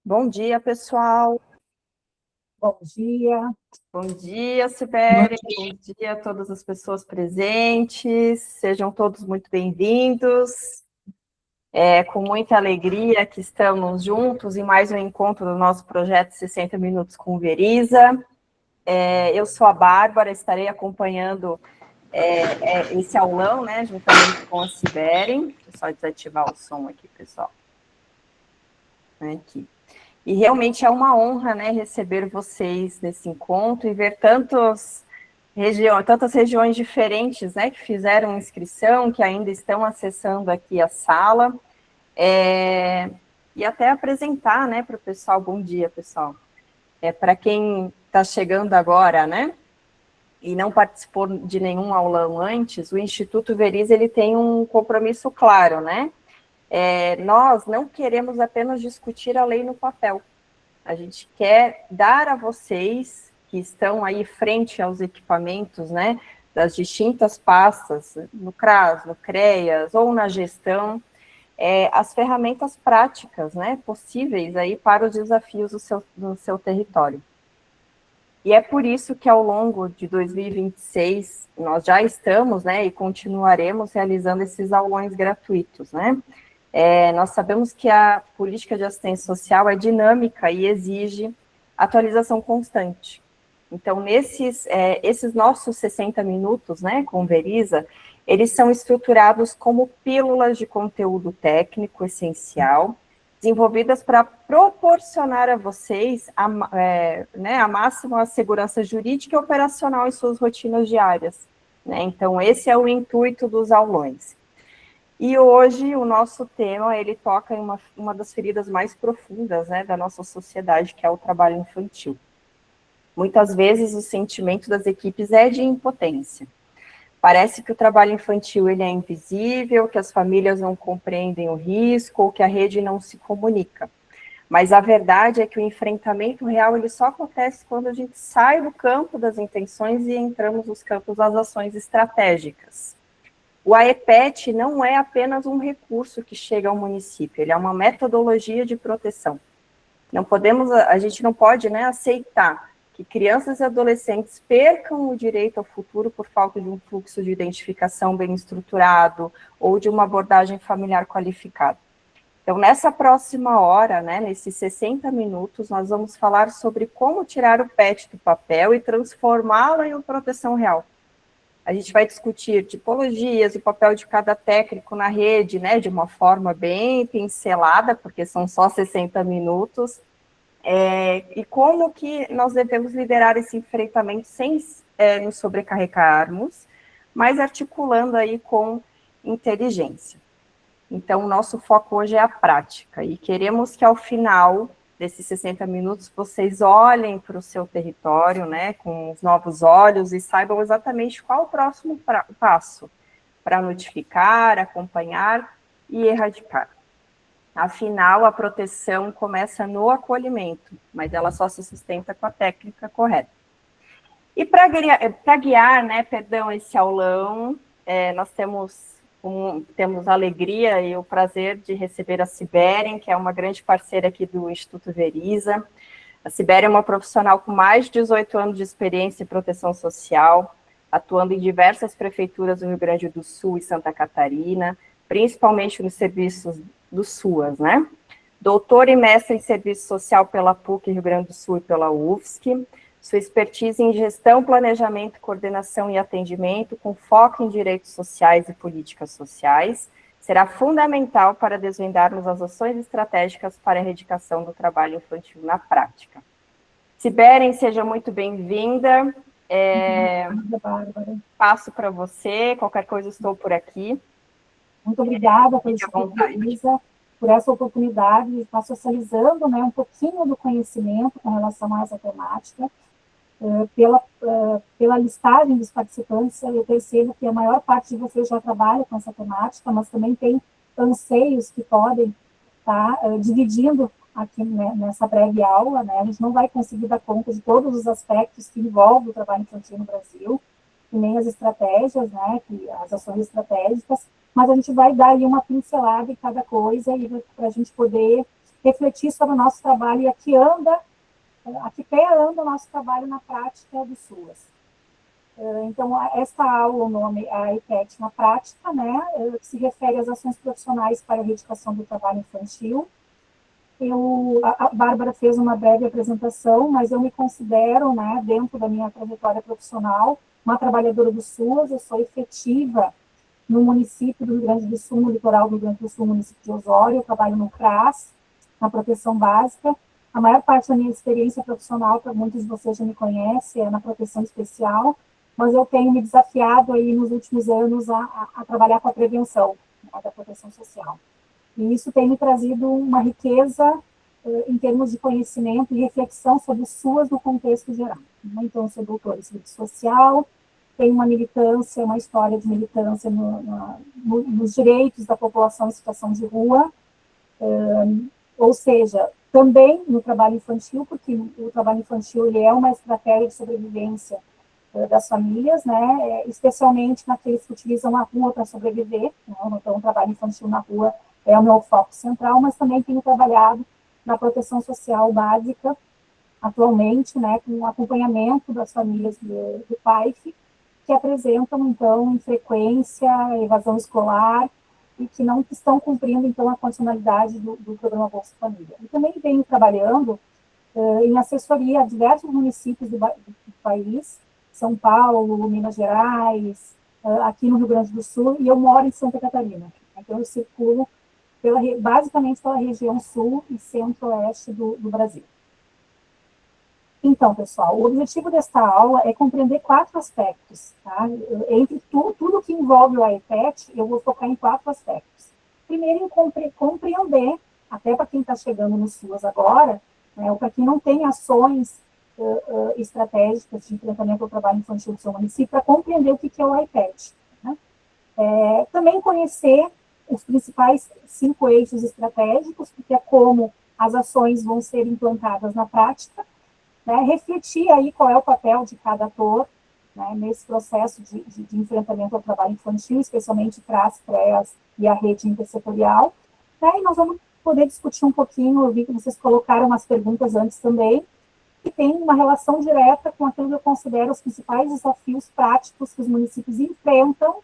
Bom dia, pessoal. Bom dia. Bom dia, Sibeli. Bom dia a todas as pessoas presentes. Sejam todos muito bem-vindos. É com muita alegria que estamos juntos em mais um encontro do nosso projeto 60 Minutos com Verisa. Eu sou a Bárbara, estarei acompanhando esse aulão, né, juntamente com a Sibeli. Deixa eu só desativar o som aqui, pessoal. Aqui. E realmente é uma honra, né, receber vocês nesse encontro e ver tantas regiões diferentes, né, que fizeram inscrição, que ainda estão acessando aqui a sala, e até apresentar, né, para o pessoal. Bom dia, pessoal. Para quem está chegando agora, né, e não participou de nenhum aulão antes, o Instituto Verisa, ele tem um compromisso claro, né? Nós não queremos apenas discutir a lei no papel. A gente quer dar a vocês que estão aí frente aos equipamentos, né, das distintas pastas, no CRAS, no CREAS ou na gestão, as ferramentas práticas, né, possíveis aí para os desafios do seu território. E é por isso que ao longo de 2026 nós já estamos, né, e continuaremos realizando esses aulões gratuitos, né? Nós sabemos que a política de assistência social é dinâmica e exige atualização constante. Então, esses nossos 60 minutos, né, com Verisa, eles são estruturados como pílulas de conteúdo técnico essencial, desenvolvidas para proporcionar a vocês a máxima segurança jurídica e operacional em suas rotinas diárias, né? Então, esse é o intuito dos aulões. E hoje o nosso tema, ele toca em uma das feridas mais profundas, né, da nossa sociedade, que é o trabalho infantil. Muitas vezes o sentimento das equipes é de impotência. Parece que o trabalho infantil ele é invisível, que as famílias não compreendem o risco, ou que a rede não se comunica. Mas a verdade é que o enfrentamento real ele só acontece quando a gente sai do campo das intenções e entramos nos campos das ações estratégicas. O AEPET não é apenas um recurso que chega ao município, ele é uma metodologia de proteção. A gente não pode, né, aceitar que crianças e adolescentes percam o direito ao futuro por falta de um fluxo de identificação bem estruturado ou de uma abordagem familiar qualificada. Então, nessa próxima hora, né, nesses 60 minutos, nós vamos falar sobre como tirar o PET do papel e transformá-lo em uma proteção real. A gente vai discutir tipologias, o papel de cada técnico na rede, né, de uma forma bem pincelada, porque são só 60 minutos, e como que nós devemos liderar esse enfrentamento sem nos sobrecarregarmos, mas articulando aí com inteligência. Então, o nosso foco hoje é a prática, e queremos que ao final desses 60 minutos, vocês olhem para o seu território, né, com os novos olhos e saibam exatamente qual o próximo passo para notificar, acompanhar e erradicar. Afinal, a proteção começa no acolhimento, mas ela só se sustenta com a técnica correta. E para guiar, né, esse aulão, nós temos a alegria e o prazer de receber a Siberen, que é uma grande parceira aqui do Instituto Verisa. A Siberen é uma profissional com mais de 18 anos de experiência em proteção social, atuando em diversas prefeituras do Rio Grande do Sul e Santa Catarina, principalmente nos serviços do SUAS, né? Doutora e mestre em serviço social pela PUC Rio Grande do Sul e pela UFSC. Sua expertise em gestão, planejamento, coordenação e atendimento, com foco em direitos sociais e políticas sociais, será fundamental para desvendarmos as ações estratégicas para a erradicação do trabalho infantil na prática. Siberen, seja muito bem-vinda. Passo para você, qualquer coisa estou por aqui. Muito obrigada por essa oportunidade de estar socializando, né, um pouquinho do conhecimento com relação a essa temática. Pela listagem dos participantes, eu percebo que a maior parte de vocês já trabalha com essa temática, mas também tem anseios que podem estar dividindo aqui, né, nessa breve aula, né? A gente não vai conseguir dar conta de todos os aspectos que envolvem o trabalho infantil no Brasil, e nem as estratégias, né, as ações estratégicas, mas a gente vai dar ali uma pincelada em cada coisa para a gente poder refletir sobre o nosso trabalho e a que pé anda o nosso trabalho na prática do SUAS. Então, esta aula, o nome é a EPET na prática, né, se refere às ações profissionais para a erradicação do trabalho infantil. A Bárbara fez uma breve apresentação, mas eu me considero, né, dentro da minha trajetória profissional, uma trabalhadora do SUAS. Eu sou efetiva no município do Rio Grande do Sul, no litoral do Rio Grande do Sul, no município de Osório. Eu trabalho no CRAS, na proteção básica. A maior parte da minha experiência profissional, para muitos de vocês já me conhecem, é na proteção especial, mas eu tenho me desafiado aí nos últimos anos a trabalhar com a prevenção, né, da proteção social. E isso tem me trazido uma riqueza em termos de conhecimento e reflexão sobre as SUAS no contexto geral. Então, eu sou doutora em serviço social, tenho uma militância, uma história de militância nos direitos da população em situação de rua, ou seja, também no trabalho infantil, porque o trabalho infantil ele é uma estratégia de sobrevivência das famílias, né, especialmente naqueles que utilizam a rua para sobreviver, né, então o trabalho infantil na rua é o meu foco central, mas também tenho trabalhado na proteção social básica, atualmente, né, com o acompanhamento das famílias do PAIF, que apresentam, então, em frequência, evasão escolar, e que não estão cumprindo, então, a condicionalidade do programa Bolsa Família. E também venho trabalhando em assessoria a diversos municípios do país, São Paulo, Minas Gerais, aqui no Rio Grande do Sul, e eu moro em Santa Catarina. Então, eu circulo basicamente pela região sul e centro-oeste do Brasil. Então, pessoal, o objetivo desta aula é compreender 4 aspectos. Tá? Entre tudo que envolve o AEPET, eu vou focar em 4 aspectos. Primeiro, em compreender, até para quem está chegando no SUAS agora, né, ou para quem não tem ações estratégicas de enfrentamento ao trabalho infantil do seu município, para compreender o que é o AEPET. Né? Também conhecer os principais 5 eixos estratégicos, porque é como as ações vão ser implantadas na prática, né, refletir aí qual é o papel de cada ator, né, nesse processo de enfrentamento ao trabalho infantil, especialmente CRAS, CREAS e a rede intersetorial, né, e nós vamos poder discutir um pouquinho, eu vi que vocês colocaram umas perguntas antes também, que tem uma relação direta com aquilo que eu considero os principais desafios práticos que os municípios enfrentam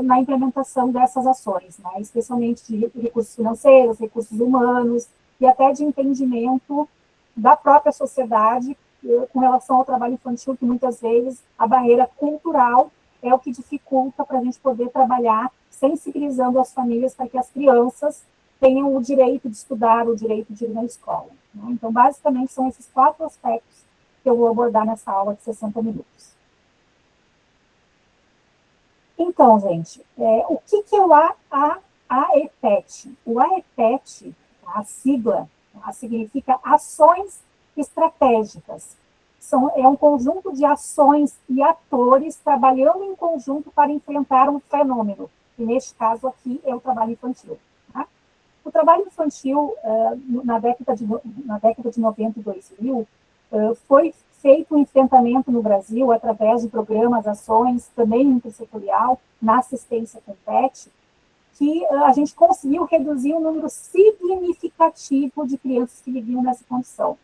na implementação dessas ações, né, especialmente de recursos financeiros, recursos humanos, e até de entendimento da própria sociedade com relação ao trabalho infantil, que muitas vezes a barreira cultural é o que dificulta para a gente poder trabalhar sensibilizando as famílias para que as crianças tenham o direito de estudar, o direito de ir na escola. Né? Então, basicamente, são esses 4 aspectos que eu vou abordar nessa aula de 60 minutos. Então, gente, o que é o AEPET? O AEPET, a sigla, significa ações estratégicas. É um conjunto de ações e atores trabalhando em conjunto para enfrentar um fenômeno, que neste caso aqui é o trabalho infantil. Tá? O trabalho infantil, na década de 90 e 2000, foi feito um enfrentamento no Brasil através de programas, ações, também intersetorial, na assistência com PET, que a gente conseguiu reduzir um número significativo de crianças que viviam nessa condição.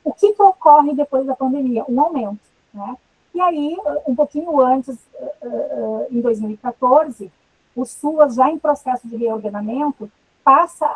O que ocorre depois da pandemia? Um aumento. Né? E aí, um pouquinho antes, em 2014, o SUAS, já em processo de reordenamento, passa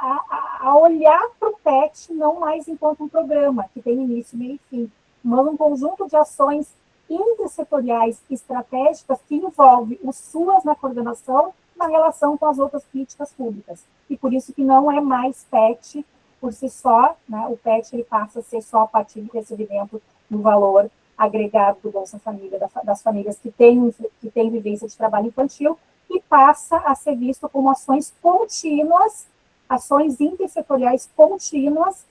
a olhar para o PET não mais enquanto um programa, que tem início, meio e fim, mas um conjunto de ações intersetoriais estratégicas que envolve o SUAS na coordenação na relação com as outras políticas públicas. E por isso que não é mais PET por si só, né? O PET ele passa a ser só a partir do recebimento do valor agregado do Bolsa Família, das famílias que têm vivência de trabalho infantil, e passa a ser visto como ações contínuas, ações intersetoriais contínuas,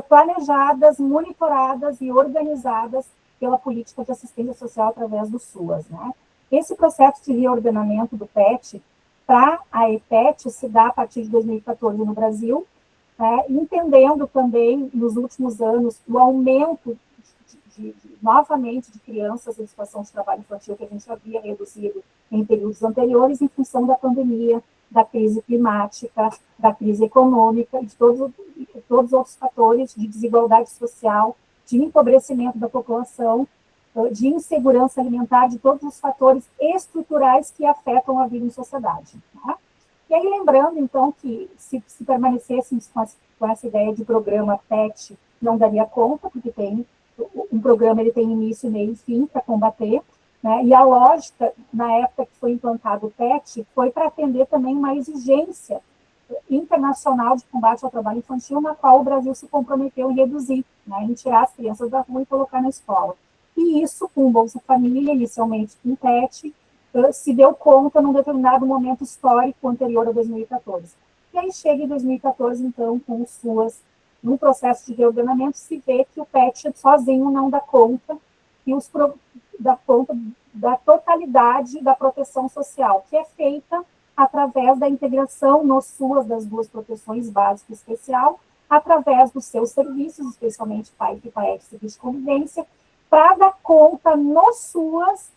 planejadas, monitoradas e organizadas pela política de assistência social através do SUAS. Né? Esse processo de reordenamento do PET para a EPET se dá a partir de 2014 no Brasil, entendendo também, nos últimos anos, o aumento novamente de crianças em situação de trabalho infantil que a gente havia reduzido em períodos anteriores em função da pandemia da crise climática, da crise econômica e de todos os outros fatores de desigualdade social, de empobrecimento da população, de insegurança alimentar, de todos os fatores estruturais que afetam a vida em sociedade. Tá? E aí, lembrando, então, que se permanecêssemos com essa ideia de programa PET, não daria conta, porque um programa ele tem início, meio e fim para combater, né? E a lógica, na época que foi implantado o PET, foi para atender também uma exigência internacional de combate ao trabalho infantil, na qual o Brasil se comprometeu em reduzir, né? Em tirar as crianças da rua e colocar na escola. E isso, com o Bolsa Família, inicialmente com o PET, se deu conta num determinado momento histórico anterior a 2014. E aí chega em 2014, então, com o SUAS, num processo de reordenamento, se vê que o PET sozinho não dá conta, e dá conta da totalidade da proteção social, que é feita através da integração no SUAS das duas proteções básica e especial, através dos seus serviços, especialmente PAEP e PAEC, serviço de convivência, para dar conta no SUAS,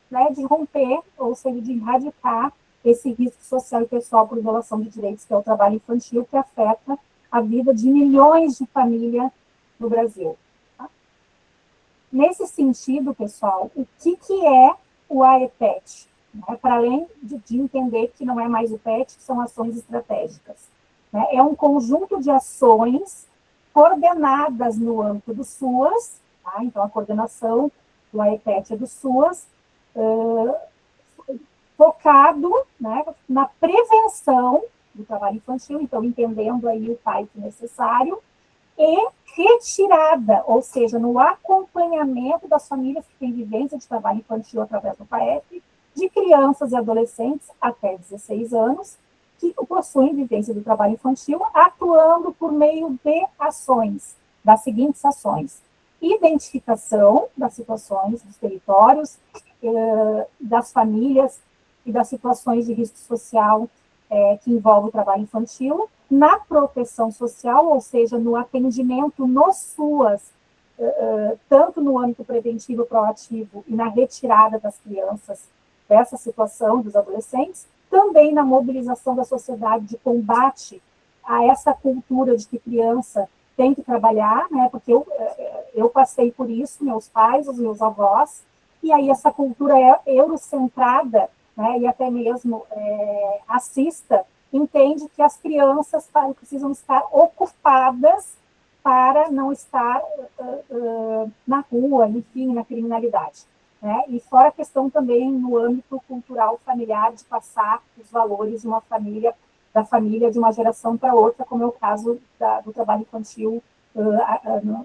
né, de romper, ou seja, de erradicar esse risco social e pessoal por violação de direitos, que é o trabalho infantil, que afeta a vida de milhões de famílias no Brasil. Tá? Nesse sentido, pessoal, o que é o AEPET? Né? Para além de entender que não é mais o PET, que são ações estratégicas. Né? É um conjunto de ações coordenadas no âmbito do SUAS, tá? Então a coordenação do AEPET é do SUAS, focado, né, na prevenção do trabalho infantil, então entendendo aí o PAEP necessário, e retirada, ou seja, no acompanhamento das famílias que têm vivência de trabalho infantil através do PAEP, de crianças e adolescentes até 16 anos, que possuem vivência do trabalho infantil, atuando por meio de ações, das seguintes ações: identificação das situações dos territórios, das famílias e das situações de risco social que envolve o trabalho infantil, na proteção social, ou seja, no atendimento nos SUAS, tanto no âmbito preventivo proativo e na retirada das crianças dessa situação, dos adolescentes, também na mobilização da sociedade de combate a essa cultura de que criança tem que trabalhar, né, porque eu passei por isso, meus pais, os meus avós, e aí essa cultura eurocentrada, né, e até mesmo racista, entende que as crianças precisam estar ocupadas para não estar na rua, enfim, na criminalidade. Né? E fora a questão também no âmbito cultural familiar de passar os valores de uma família, da família de uma geração para outra, como é o caso do trabalho infantil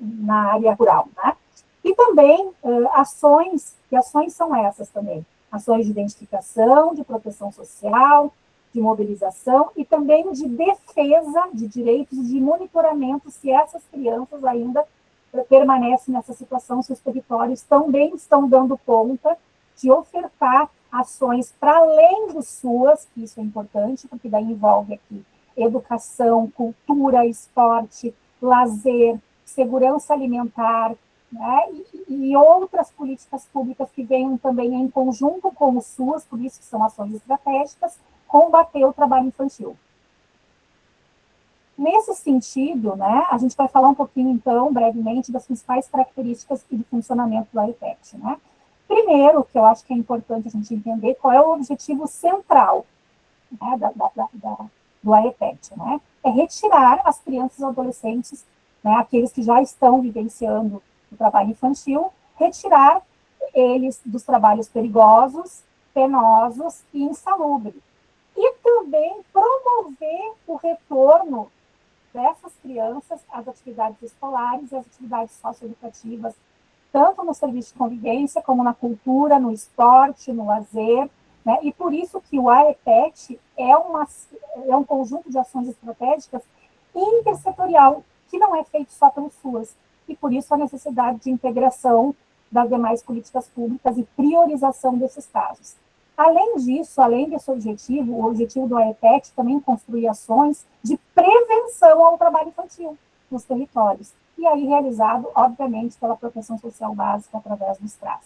na área rural. Né? E também ações, que ações são essas também? Ações de identificação, de proteção social, de mobilização e também de defesa de direitos e de monitoramento se essas crianças ainda permanecem nessa situação, se os territórios também estão dando conta de ofertar ações para além dos SUAS, que isso é importante, porque daí envolve aqui educação, cultura, esporte, lazer, segurança alimentar, né, e outras políticas públicas que venham também em conjunto com o SUAS, por isso que são ações estratégicas, combater o trabalho infantil. Nesse sentido, né, a gente vai falar um pouquinho, então, brevemente, das principais características de funcionamento do AEPET. Né? Primeiro, que eu acho que é importante a gente entender qual é o objetivo central, né, do AEPET. Né? É retirar as crianças e adolescentes, né, aqueles que já estão vivenciando o trabalho infantil, retirar eles dos trabalhos perigosos, penosos e insalubres. E também promover o retorno dessas crianças às atividades escolares e às atividades socioeducativas, tanto no serviço de convivência, como na cultura, no esporte, no lazer. Né? E por isso que o AEPET é um conjunto de ações estratégicas intersetorial, que não é feito só pelo SUAS. E por isso a necessidade de integração das demais políticas públicas e priorização desses casos. Além disso, além desse objetivo, o objetivo do AEPET também construir ações de prevenção ao trabalho infantil nos territórios, e aí realizado, obviamente, pela proteção social básica através dos CRAS.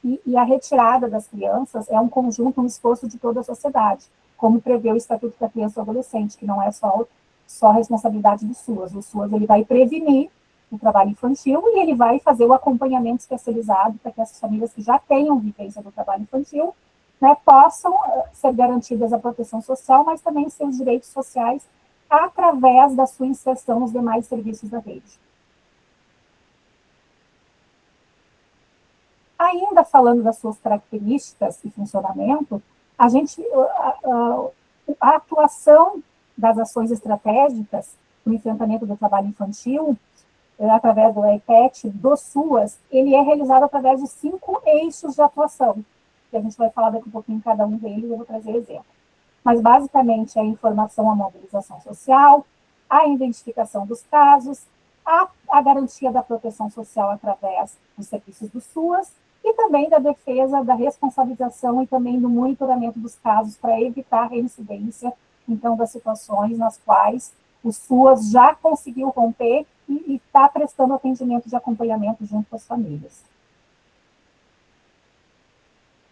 E a retirada das crianças é um conjunto, um esforço de toda a sociedade, como prevê o Estatuto da Criança e do Adolescente, que não é só responsabilidade do SUAS. O SUAS ele vai prevenir o trabalho infantil e ele vai fazer o acompanhamento especializado para que essas famílias que já tenham vivência do trabalho infantil, né, possam ser garantidas a proteção social, mas também seus direitos sociais através da sua inserção nos demais serviços da rede. Ainda falando das suas características e funcionamento, a atuação das ações estratégicas no enfrentamento do trabalho infantil, através do EIPET, do SUAS, ele é realizado através de 5 eixos de atuação, que a gente vai falar daqui a pouquinho em cada um deles, eu vou trazer exemplo. Mas, basicamente, a informação, a mobilização social, a identificação dos casos, a garantia da proteção social através dos serviços do SUAS, e também da defesa, da responsabilização e também do monitoramento dos casos para evitar a reincidência, então, das situações nas quais o SUAS já conseguiu romper e está prestando atendimento de acompanhamento junto com as famílias.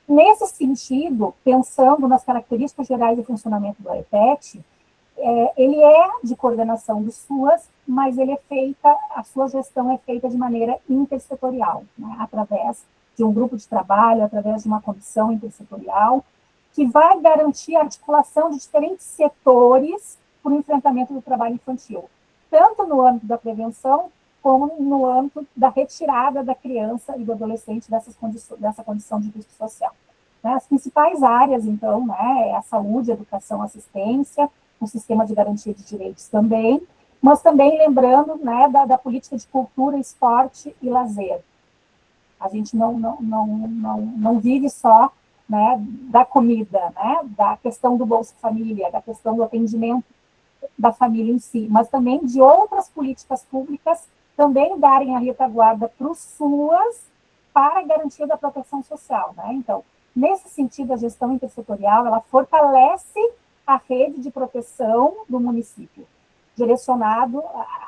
Nesse sentido, pensando nas características gerais de funcionamento do EIPET, ele é de coordenação do SUAS, mas a sua gestão é feita de maneira intersetorial, né, através de um grupo de trabalho, através de uma comissão intersetorial, que vai garantir a articulação de diferentes setores para o enfrentamento do trabalho infantil, tanto no âmbito da prevenção, como no âmbito da retirada da criança e do adolescente dessa condição de risco social. As principais áreas, então, é a saúde, a educação, a assistência, o sistema de garantia de direitos também, mas também lembrando da política de cultura, esporte e lazer. A gente não vive só da comida, da questão do Bolsa Família, da questão do atendimento da família em si, mas também de outras políticas públicas também darem a retaguarda para o SUAS para a garantia da proteção social. Então, nesse sentido, a gestão intersetorial, ela fortalece a rede de proteção do município, direcionado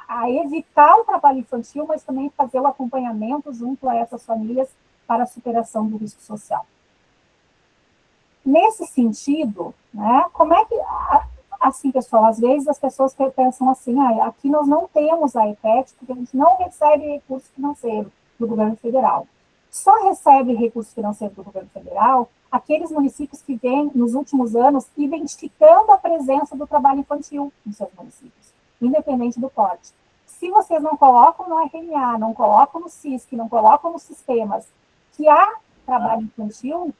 a evitar o trabalho infantil, mas também fazer o acompanhamento junto a essas famílias para a superação do risco social. Nesse sentido, como é que, assim, pessoal, às vezes as pessoas pensam assim, aqui nós não temos a EIPET, porque a gente não recebe recurso financeiro do governo federal. Só recebe recurso financeiro do governo federal aqueles municípios que vêm, nos últimos anos, identificando a presença do trabalho infantil nos seus municípios, independente do porte. Se vocês não colocam no RNA, não colocam no SISC, não colocam nos sistemas que há trabalho infantil,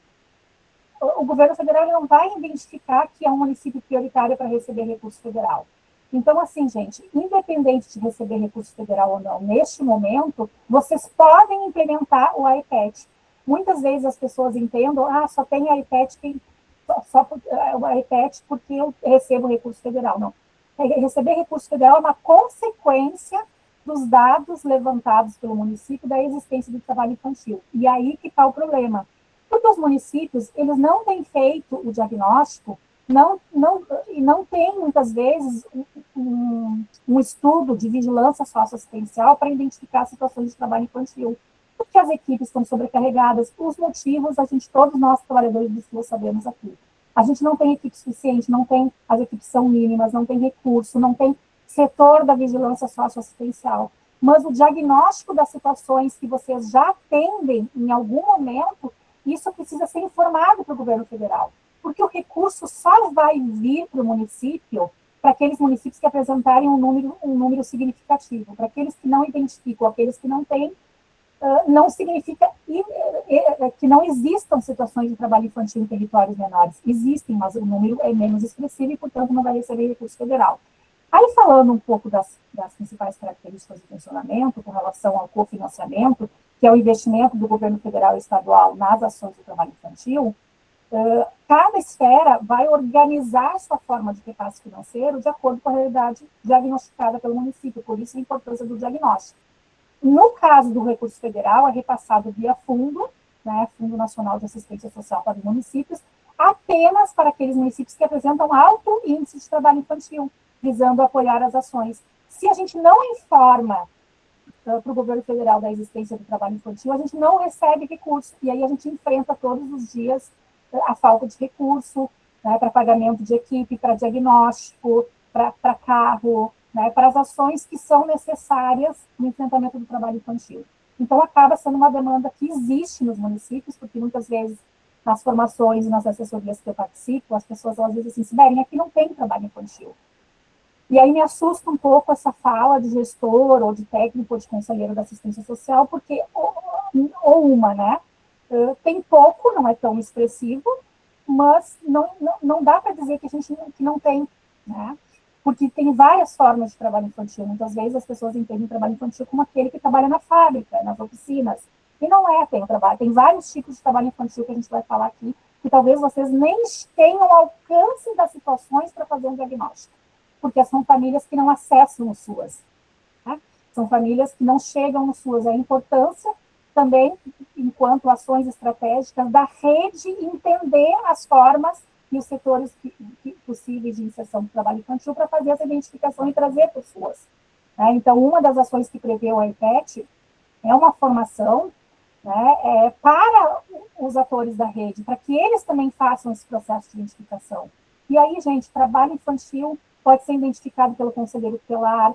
o governo federal não vai identificar que é um município prioritário para receber recurso federal. Então, assim, gente, independente de receber recurso federal ou não, neste momento, vocês podem implementar o EIPET. Muitas vezes as pessoas entendem, só tem a EIPET, o EIPET porque eu recebo recurso federal. Não. Receber recurso federal é uma consequência dos dados levantados pelo município da existência do trabalho infantil. E aí que está o problema. Porque os municípios, eles não têm feito o diagnóstico, não tem, muitas vezes, um estudo de vigilância socioassistencial para identificar situações de trabalho infantil. Porque as equipes estão sobrecarregadas, os motivos, todos nós, trabalhadores do SUAS, sabemos aqui. A gente não tem equipe suficiente, as equipes são mínimas, não tem recurso, não tem setor da vigilância socioassistencial. Mas o diagnóstico das situações que vocês já atendem em algum momento, isso precisa ser informado para o governo federal, porque o recurso só vai vir para o município, para aqueles municípios que apresentarem um número significativo. Para aqueles que não identificam, aqueles que não têm, não significa que não existam situações de trabalho infantil em territórios menores. Existem, mas o número é menos expressivo e, portanto, não vai receber recurso federal. Aí, falando um pouco das principais características de funcionamento com relação ao cofinanciamento, que é o investimento do governo federal e estadual nas ações do trabalho infantil, cada esfera vai organizar sua forma de repasse financeiro de acordo com a realidade diagnosticada pelo município, por isso a importância do diagnóstico. No caso do recurso federal, é repassado via fundo, Fundo Nacional de Assistência Social para os municípios, apenas para aqueles municípios que apresentam alto índice de trabalho infantil, visando apoiar as ações. Se a gente não informa para o governo federal da existência do trabalho infantil, a gente não recebe recurso, e aí a gente enfrenta todos os dias a falta de recurso, né, para pagamento de equipe, para diagnóstico, para carro, né, para as ações que são necessárias no enfrentamento do trabalho infantil. Então, acaba sendo uma demanda que existe nos municípios, porque muitas vezes nas formações e nas assessorias que eu participo, as pessoas elas dizem assim, Sibeli, aqui não tem trabalho infantil. E aí me assusta um pouco essa fala de gestor, ou de técnico, ou de conselheiro da assistência social, porque, né, tem pouco, não é tão expressivo, mas não dá para dizer que a gente que não tem, né? Porque tem várias formas de trabalho infantil. Muitas vezes as pessoas entendem trabalho infantil como aquele que trabalha na fábrica, nas oficinas. E não é, tem vários tipos de trabalho infantil que a gente vai falar aqui, que talvez vocês nem tenham alcance das situações para fazer um diagnóstico, porque são famílias que não acessam o SUAS. Né? São famílias que não chegam no SUAS. A importância também, enquanto ações estratégicas, da rede entender as formas e os setores possíveis de inserção do trabalho infantil para fazer essa identificação e trazer para o SUAS. Né? Então, uma das ações que prevê o AIPET é uma formação, né, para os atores da rede, para que eles também façam esse processo de identificação. E aí, gente, trabalho infantil pode ser identificado pelo conselheiro tutelar,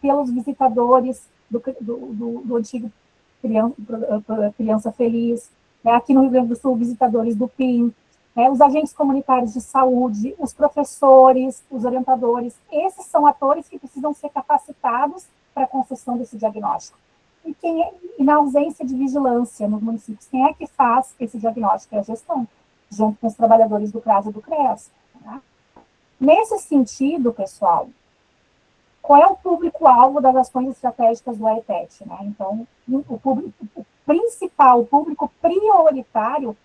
pelos visitadores do antigo Criança Feliz, né? Aqui no Rio Grande do Sul, visitadores do PIN, né? Os agentes comunitários de saúde, os professores, os orientadores, esses são atores que precisam ser capacitados para a construção desse diagnóstico. E na ausência de vigilância nos municípios, quem é que faz esse diagnóstico? É a gestão, junto com os trabalhadores do CRAS e do CREAS. Né? Nesse sentido, pessoal, qual é o público-alvo das ações estratégicas do AEPET? Né? Então, o principal, o público prioritário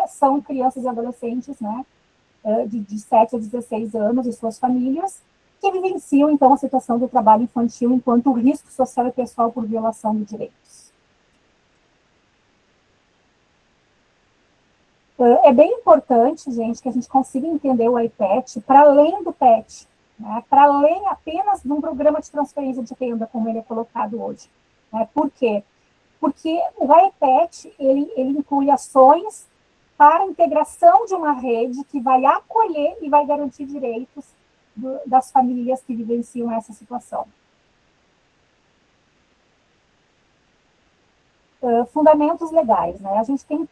são crianças e adolescentes, né, de 7 a 16 anos e suas famílias, que vivenciam, então, a situação do trabalho infantil enquanto risco social e pessoal por violação de direitos. É bem importante, gente, que a gente consiga entender o AIPET para além do PET, né, para além apenas de um programa de transferência de renda, como ele é colocado hoje. Né? Por quê? Porque o AIPET, ele inclui ações para a integração de uma rede que vai acolher e vai garantir direitos das famílias que vivenciam essa situação. Fundamentos legais, né? A gente tem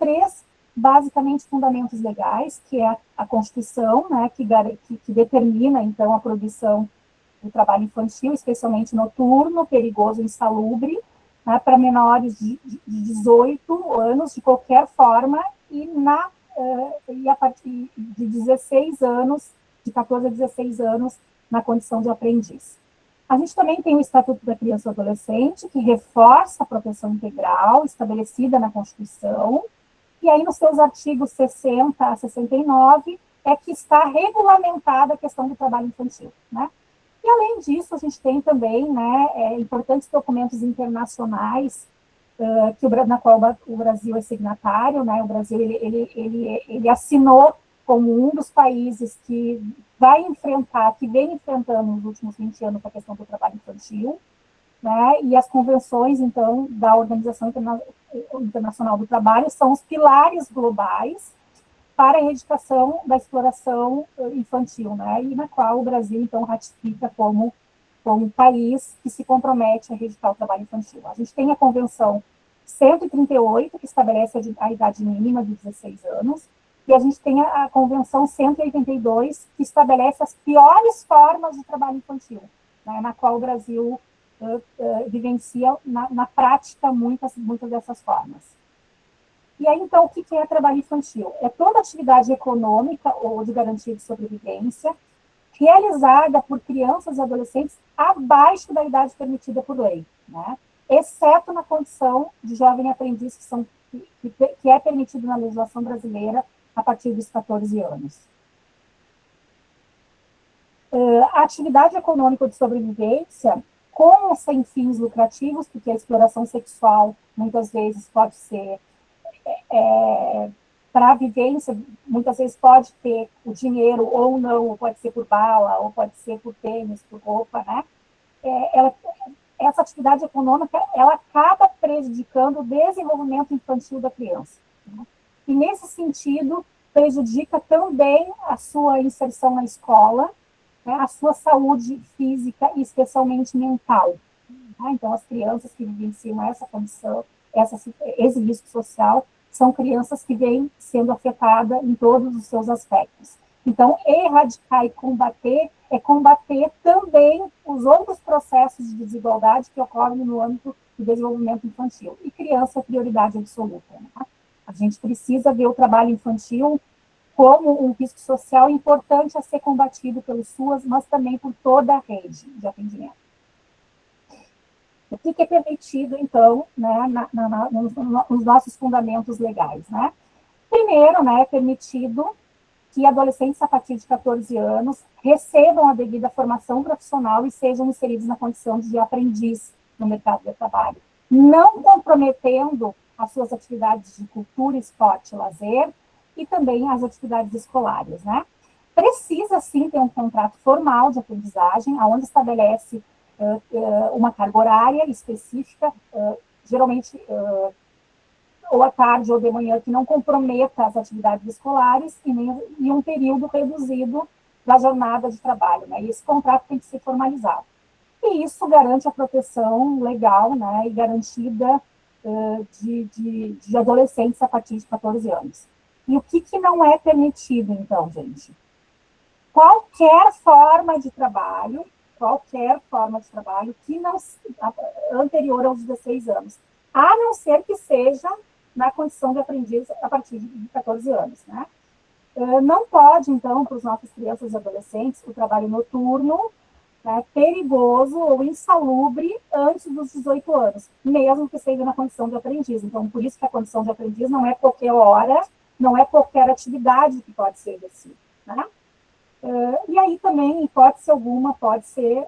basicamente, fundamentos legais, que é a Constituição, né, que determina, então, a proibição do trabalho infantil, especialmente noturno, perigoso e insalubre, né, para menores de 18 anos, de qualquer forma, e a partir de 16 anos, de 14 a 16 anos, na condição de aprendiz. A gente também tem o Estatuto da Criança e do Adolescente, que reforça a proteção integral estabelecida na Constituição, e aí nos seus artigos 60 a 69 é que está regulamentada a questão do trabalho infantil, né? E além disso, a gente tem também, né, importantes documentos internacionais na qual o Brasil é signatário, né? O Brasil ele assinou como um dos países que vem enfrentando nos últimos 20 anos a questão do trabalho infantil, né? E as convenções, então, da Organização Internacional do Trabalho são os pilares globais para a erradicação da exploração infantil, né? E na qual o Brasil, então, ratifica como país que se compromete a erradicar o trabalho infantil. A gente tem a Convenção 138, que estabelece a idade mínima de 16 anos, e a gente tem a Convenção 182, que estabelece as piores formas de trabalho infantil, né? Na qual o Brasil vivencia na prática muitas dessas formas. E aí, então, o que é trabalho infantil? É toda atividade econômica ou de garantia de sobrevivência realizada por crianças e adolescentes abaixo da idade permitida por lei, né? Exceto na condição de jovem aprendiz, que é permitido na legislação brasileira a partir dos 14 anos. A atividade econômica de sobrevivência, com ou sem fins lucrativos, porque a exploração sexual muitas vezes pode ser para a vivência, muitas vezes pode ter o dinheiro ou não, ou pode ser por bala, ou pode ser por tênis, por roupa, né? Essa atividade econômica, ela acaba prejudicando o desenvolvimento infantil da criança. Né? E nesse sentido, prejudica também a sua inserção na escola, né, a sua saúde física e especialmente mental. Tá? Então, as crianças que vivenciam essa condição, esse risco social, são crianças que vêm sendo afetadas em todos os seus aspectos. Então, erradicar e combater é combater também os outros processos de desigualdade que ocorrem no âmbito do desenvolvimento infantil. E criança é prioridade absoluta. Né? A gente precisa ver o trabalho infantil como um risco social importante a ser combatido pelos SUAS, mas também por toda a rede de atendimento. O que é permitido, então, né, nos nossos fundamentos legais? Né? Primeiro, né, é permitido que adolescentes a partir de 14 anos recebam a devida formação profissional e sejam inseridos na condição de aprendiz no mercado de trabalho, não comprometendo as suas atividades de cultura, esporte, lazer e também as atividades escolares, né? Precisa, sim, ter um contrato formal de aprendizagem, onde estabelece uma carga horária específica, geralmente ou à tarde ou de manhã, que não comprometa as atividades escolares e um período reduzido da jornada de trabalho. Né? E esse contrato tem que ser formalizado. E isso garante a proteção legal, né, e garantida de adolescentes a partir de 14 anos. E o que não é permitido, então, gente? Qualquer forma de trabalho que não anterior aos 16 anos, a não ser que seja na condição de aprendiz a partir de 14 anos. Né? Não pode, então, para os nossos crianças e adolescentes, o trabalho noturno, né, perigoso ou insalubre antes dos 18 anos, mesmo que seja na condição de aprendiz. Então, por isso que a condição de aprendiz não é qualquer hora, não é qualquer atividade que pode ser exercida. Né? E aí também, em hipótese alguma, pode ser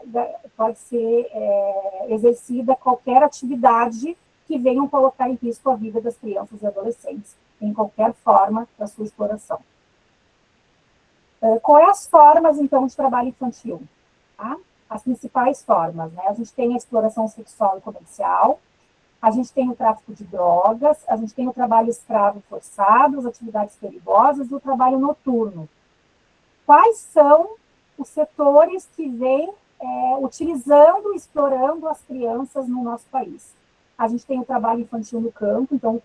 exercida qualquer atividade que venham colocar em risco a vida das crianças e adolescentes, em qualquer forma da sua exploração. Quais as formas, então, de trabalho infantil? Tá? As principais formas, né? A gente tem a exploração sexual e comercial, a gente tem o tráfico de drogas, a gente tem o trabalho escravo forçado, as atividades perigosas e o trabalho noturno. Quais são os setores que vêm utilizando e explorando as crianças no nosso país? A gente tem o trabalho infantil no campo, então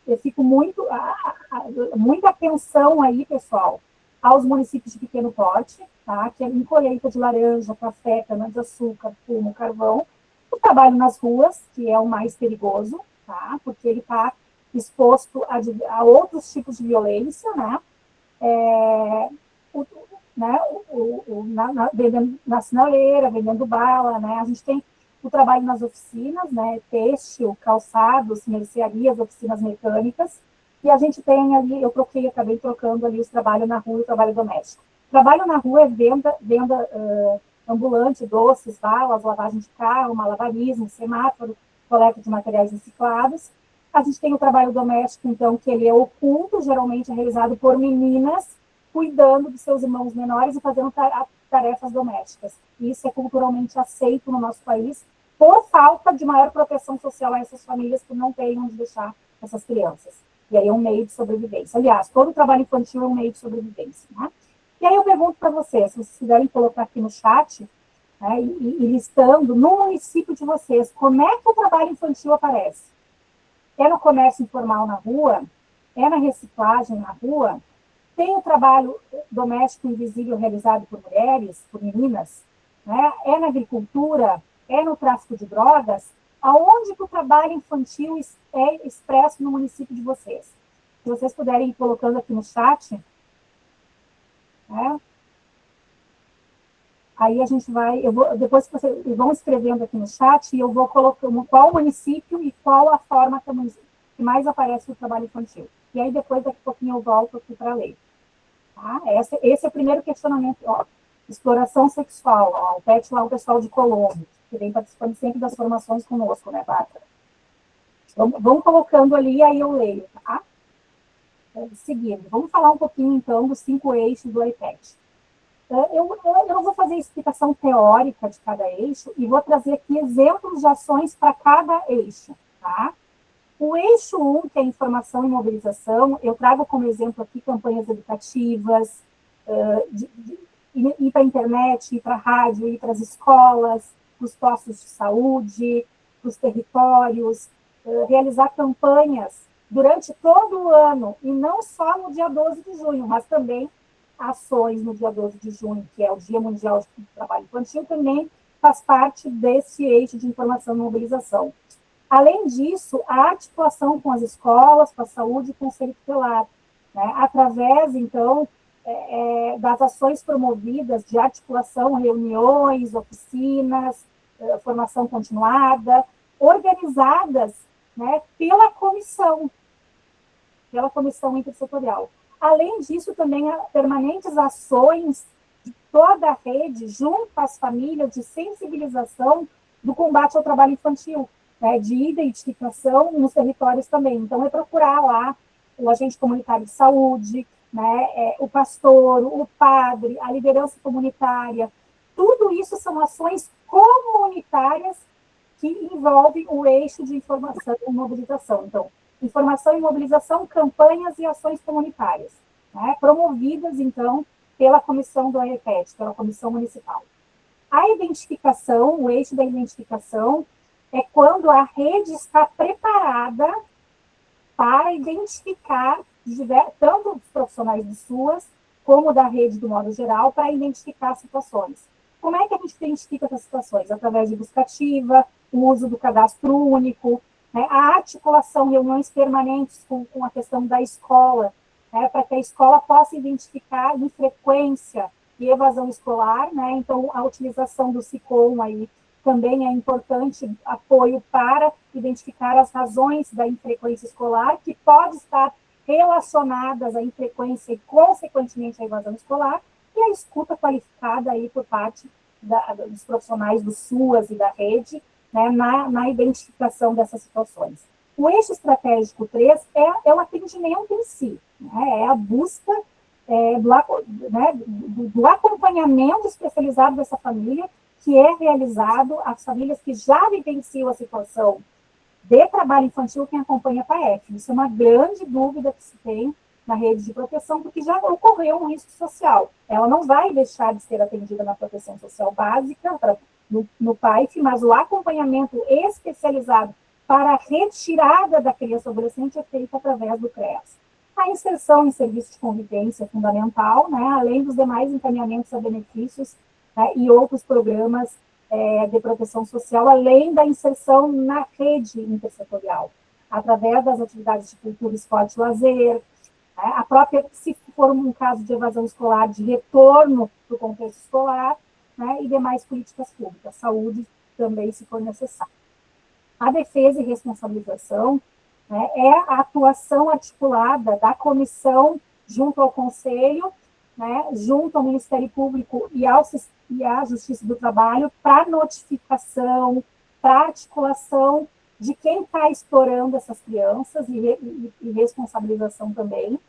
eu fico muita atenção aí, pessoal, aos municípios de pequeno porte, tá? Que é em colheita de laranja, café, cana-de-açúcar, fumo, carvão. O trabalho nas ruas, que é o mais perigoso, tá? Porque ele está exposto a outros tipos de violência, né? Vendendo na sinaleira, vendendo bala, né? A gente tem o trabalho nas oficinas, né? Têxtil, calçados, mercearias, oficinas mecânicas, e a gente tem ali, acabei trocando ali os trabalhos na rua e o trabalho doméstico. Trabalho na rua é venda ambulante, doces, balas, lavagem de carro, malabarismo, semáforo, coleta de materiais reciclados. A gente tem o trabalho doméstico, então, que ele é oculto, geralmente é realizado por meninas, cuidando dos seus irmãos menores e fazendo tarefas domésticas. Isso é culturalmente aceito no nosso país, por falta de maior proteção social a essas famílias que não têm onde deixar essas crianças. E aí é um meio de sobrevivência. Aliás, todo o trabalho infantil é um meio de sobrevivência. Né? E aí eu pergunto para vocês, se vocês quiserem colocar aqui no chat, né, e listando, no município de vocês, como é que o trabalho infantil aparece? É no comércio informal na rua? É na reciclagem na rua? Tem o trabalho doméstico invisível realizado por mulheres, por meninas? Né? É na agricultura? É no tráfico de drogas? Aonde que o trabalho infantil é expresso no município de vocês? Se vocês puderem ir colocando aqui no chat, né? Aí a gente vai, depois que vocês vão escrevendo aqui no chat, eu vou colocando qual município e qual a forma que mais aparece no trabalho infantil. E aí depois, daqui a pouquinho, eu volto aqui para ler. Tá? Esse é o primeiro questionamento. Ó, exploração sexual. Ó, o PET lá, o pessoal de Colombo, que vem participando sempre das formações conosco, né, Bárbara? Vamos colocando ali, aí eu leio, tá? Seguindo, vamos falar um pouquinho, então, dos 5 eixos do IPET. Eu não vou fazer explicação teórica de cada eixo e vou trazer aqui exemplos de ações para cada eixo, tá? O eixo 1, que é informação e mobilização, eu trago como exemplo aqui campanhas educativas, ir para a internet, ir para a rádio, ir para as escolas, para os postos de saúde, para os territórios, realizar campanhas durante todo o ano, e não só no dia 12 de junho, mas também ações no dia 12 de junho, que é o Dia Mundial do Trabalho Infantil, também faz parte desse eixo de informação e mobilização. Além disso, a articulação com as escolas, com a saúde e com o conselho tutelar, né? Através, então, das ações promovidas de articulação, reuniões, oficinas, formação continuada, organizadas, né, pela comissão intersetorial. Além disso, também há permanentes ações de toda a rede, junto às famílias, de sensibilização do combate ao trabalho infantil, né, de identificação nos territórios também. Então, é procurar lá o agente comunitário de saúde, né, o pastor, o padre, a liderança comunitária. Tudo isso são ações comunitárias que envolvem o eixo de informação e mobilização. Então, informação e mobilização, campanhas e ações comunitárias, né, promovidas, então, pela comissão do AEPET, pela comissão municipal. A identificação, o eixo da identificação, é quando a rede está preparada para identificar, tanto os profissionais de SUAS, como da rede do modo geral, para identificar situações. Como é que a gente identifica essas situações? Através de buscativa, o uso do cadastro único, né, a articulação, reuniões permanentes com a questão da escola, né, para que a escola possa identificar infrequência e evasão escolar, né, então a utilização do SICOM aí também é importante, apoio para identificar as razões da infrequência escolar, que pode estar relacionadas à infrequência e, consequentemente, à evasão escolar, e a escuta qualificada aí por parte dos profissionais do SUAS e da rede, né, na identificação dessas situações. O eixo estratégico 3 é o atendimento em si, né, é a busca do acompanhamento especializado dessa família, que é realizado às famílias que já vivenciam a situação de trabalho infantil, quem acompanha a PAEF. Isso é uma grande dúvida que se tem na rede de proteção, porque já ocorreu um risco social. Ela não vai deixar de ser atendida na proteção social básica, no PAEF, mas o acompanhamento especializado para a retirada da criança ou adolescente é feito através do CREAS. A inserção em serviço de convivência é fundamental, né, além dos demais encaminhamentos a benefícios, né, e outros programas de proteção social, além da inserção na rede intersetorial, através das atividades de cultura, esporte e lazer, né, a própria, se for um caso de evasão escolar, de retorno para o contexto escolar, né, e demais políticas públicas, saúde também, se for necessário. A defesa e responsabilização, né, é a atuação articulada da comissão junto ao Conselho, né, junto ao Ministério Público e à Justiça do Trabalho, para notificação, para articulação de quem está explorando essas crianças e responsabilização também,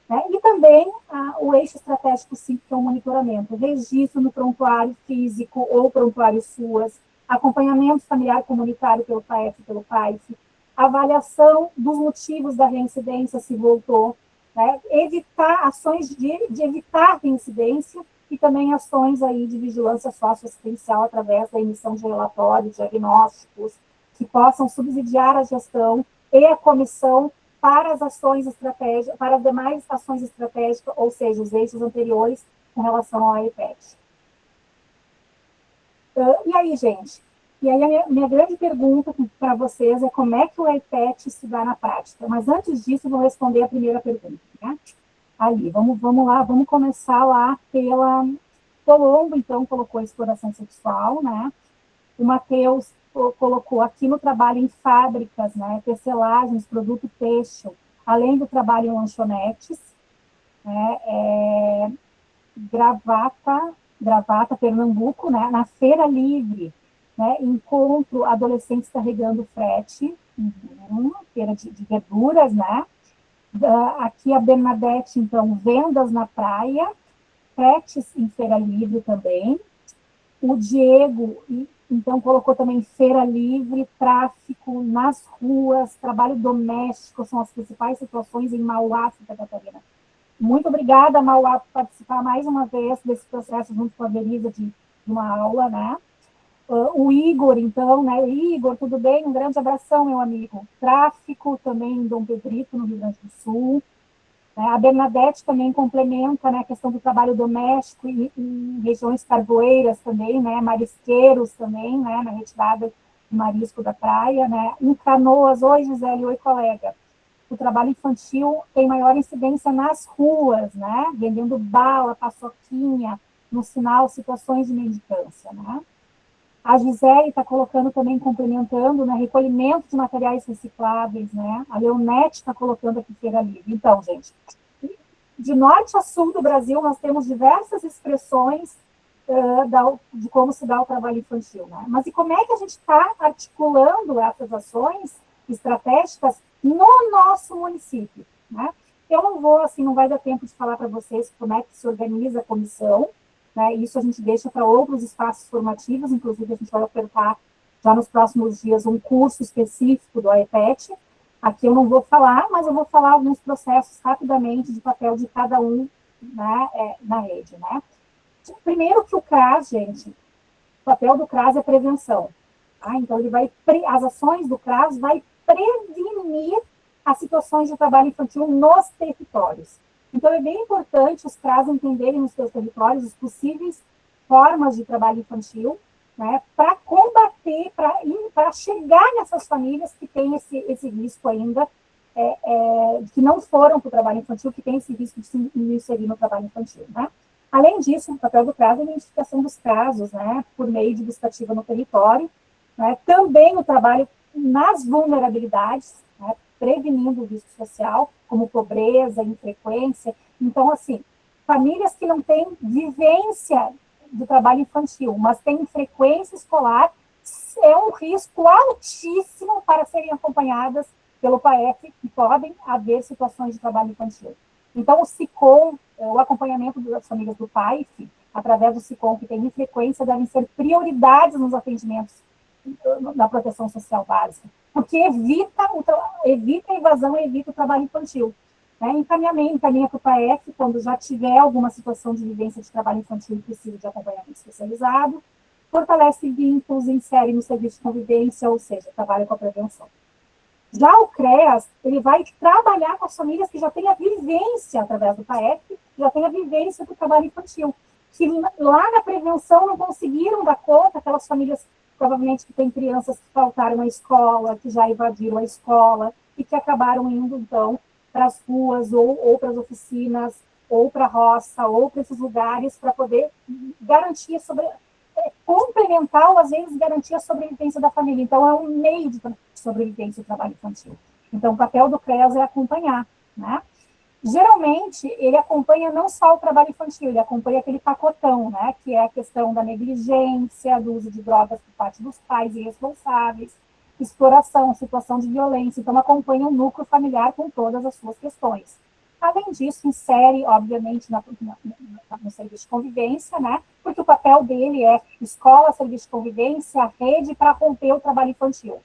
né, e também o eixo estratégico 5, que é o monitoramento, registro no prontuário físico ou prontuário SUAS, acompanhamento familiar comunitário pelo PAEF e pelo PAIF, avaliação dos motivos da reincidência, se voltou, né, evitar ações de evitar reincidência e também ações aí de vigilância socioassistencial através da emissão de relatórios, diagnósticos, que possam subsidiar a gestão e a comissão para as ações estratégicas, para as demais ações estratégicas, ou seja, os eixos anteriores com relação ao AEPET. E aí, gente? E aí a minha grande pergunta para vocês é como é que o AEPET se dá na prática? Mas antes disso, eu vou responder a primeira pergunta, né? Ali, vamos lá, vamos começar lá pela Colombo, então, colocou a exploração sexual, né? O Matheus colocou aqui no trabalho em fábricas, né? Tecelagens, produto têxtil, além do trabalho em lanchonetes, né? Gravata, Pernambuco, né? Na Feira Livre, né? Encontro adolescentes carregando frete, feira de verduras, né? Aqui a Bernadette, então, vendas na praia, fretes em Feira Livre também. O Diego Então, colocou também feira livre, tráfico nas ruas, trabalho doméstico, são as principais situações em Mauá, Santa Catarina. Muito obrigada, Mauá, por participar mais uma vez desse processo junto com a Verisa de uma aula, né? O Igor, então, né? Igor, tudo bem? Um grande abração, meu amigo. Tráfico também em Dom Pedrito, no Rio Grande do Sul. A Bernadette também complementa, né, a questão do trabalho doméstico em regiões carvoeiras também, né, marisqueiros também, né, na retirada do marisco da praia, né. Em Canoas, oi Gisele, oi colega, o trabalho infantil tem maior incidência nas ruas, né, vendendo bala, paçoquinha, no sinal, situações de mendicância, né. A Gisele está colocando também, complementando, né, recolhimento de materiais recicláveis, né? A Leonete está colocando aqui feira livre. Então, gente, de norte a sul do Brasil, nós temos diversas expressões de como se dá o trabalho infantil, né? Mas e como é que a gente está articulando essas ações estratégicas no nosso município, né? Eu não vou, assim, não vai dar tempo de falar para vocês como é que se organiza a comissão, né? Isso a gente deixa para outros espaços formativos, inclusive a gente vai ofertar já nos próximos dias um curso específico do AEPET. Aqui eu não vou falar, mas eu vou falar alguns processos rapidamente de papel de cada um, né, na rede, né? Primeiro que o CRAS, gente, o papel do CRAS é prevenção. Tá? Então, as ações do CRAS vai prevenir as situações de trabalho infantil nos territórios. Então, é bem importante os CRAS entenderem nos seus territórios as possíveis formas de trabalho infantil, né, para combater, para chegar nessas famílias que têm esse risco ainda, que não foram para o trabalho infantil, que têm esse risco de se inserir no trabalho infantil. Né? Além disso, o papel do CRAS é a identificação dos casos, né, por meio de buscativa no território, né, também o trabalho nas vulnerabilidades, né, prevenindo o risco social, como pobreza, infrequência. Então, assim, famílias que não têm vivência do trabalho infantil, mas têm frequência escolar, é um risco altíssimo para serem acompanhadas pelo PAEF, que podem haver situações de trabalho infantil. Então, o SICOM, o acompanhamento das famílias do PAEF, através do SICOM, que tem frequência, devem ser prioridades nos atendimentos da proteção social básica, porque evita a evasão e evita o trabalho infantil. Né? Encaminha para o PAEF quando já tiver alguma situação de vivência de trabalho infantil e precisa de acompanhamento especializado, fortalece vínculos, insere no serviço de convivência, ou seja, trabalha com a prevenção. Já o CREAS, ele vai trabalhar com as famílias que já têm a vivência, através do PAEF, já têm a vivência do trabalho infantil, que lá na prevenção não conseguiram dar conta, aquelas famílias provavelmente que têm crianças que faltaram à escola, que já invadiram a escola, e que acabaram indo, então, para as ruas, ou para as oficinas, ou para a roça, ou para esses lugares, para poder garantir complementar, ou às vezes garantir a sobrevivência da família. Então, é um meio de sobrevivência do trabalho infantil. Então, o papel do CREAS é acompanhar, né? Geralmente, ele acompanha não só o trabalho infantil, ele acompanha aquele pacotão, né, que é a questão da negligência, do uso de drogas por parte dos pais irresponsáveis, exploração, situação de violência. Então, acompanha o núcleo familiar com todas as suas questões. Além disso, insere, obviamente, no serviço de convivência, né, porque o papel dele é escola, serviço de convivência, rede para romper o trabalho infantil.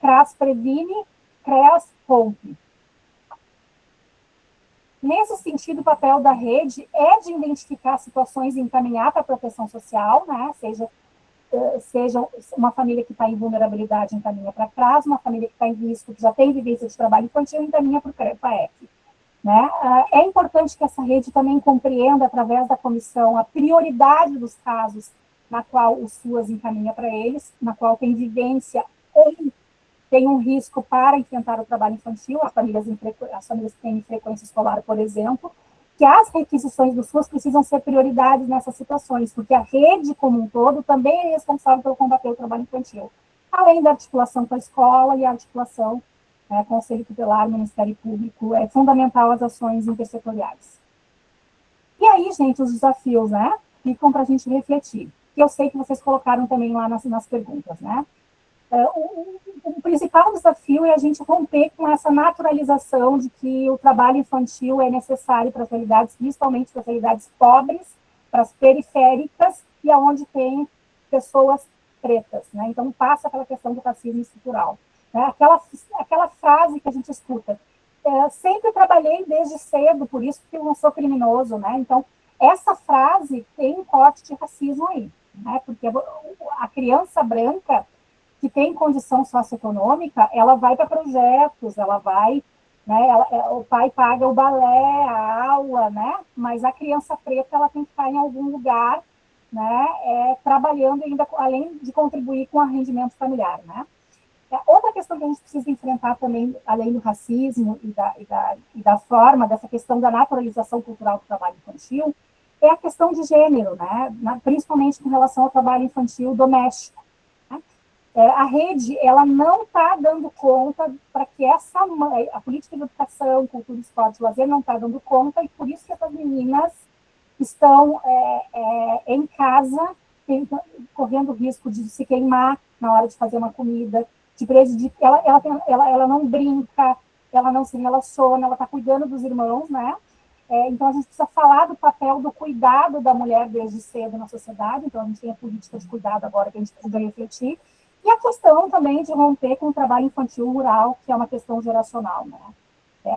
CRAS previne, CREAS rompe. Nesse sentido, o papel da rede é de identificar situações e encaminhar para a proteção social, né? Seja uma família que está em vulnerabilidade, encaminha para a CRAS, uma família que está em risco, que já tem vivência de trabalho infantil, encaminha para o PAEF. Né? É importante que essa rede também compreenda, através da comissão, a prioridade dos casos na qual o SUAS encaminha para eles, na qual tem vivência ou tem um risco para enfrentar o trabalho infantil, as famílias que têm frequência escolar, por exemplo, que as requisições do SUAS precisam ser prioridades nessas situações, porque a rede como um todo também é responsável pelo combater o trabalho infantil, além da articulação com a escola e a articulação Conselho Tutelar, Ministério Público, é fundamental as ações intersetoriais. E aí, gente, os desafios, né, ficam para a gente refletir, que eu sei que vocês colocaram também lá nas perguntas, né. O principal desafio é a gente romper com essa naturalização de que o trabalho infantil é necessário para as realidades, principalmente para as realidades pobres, para as periféricas, e aonde tem pessoas pretas, né? Então passa pela questão do racismo estrutural, né? Aquela frase que a gente escuta, sempre trabalhei desde cedo, por isso que eu não sou criminoso, né? Então essa frase tem um corte de racismo aí, né? Porque a criança branca que tem condição socioeconômica, ela vai para projetos, ela vai, né, o pai paga o balé, a aula, né, mas a criança preta, ela tem que estar em algum lugar, né, trabalhando ainda, além de contribuir com o rendimento familiar, né. Outra questão que a gente precisa enfrentar também, além do racismo e da forma, dessa questão da naturalização cultural do trabalho infantil, é a questão de gênero, né, principalmente com relação ao trabalho infantil doméstico. A rede, ela não está dando conta para que a política de educação, cultura, esporte e lazer não está dando conta, e por isso que essas meninas estão em casa, correndo o risco de se queimar na hora de fazer uma comida, de prejudicar, ela não brinca, ela não se relaciona, ela está cuidando dos irmãos, né? Então, a gente precisa falar do papel do cuidado da mulher desde cedo na sociedade, então a gente tem a política de cuidado agora que a gente precisa refletir, e a questão também de romper com o trabalho infantil rural, que é uma questão geracional, né?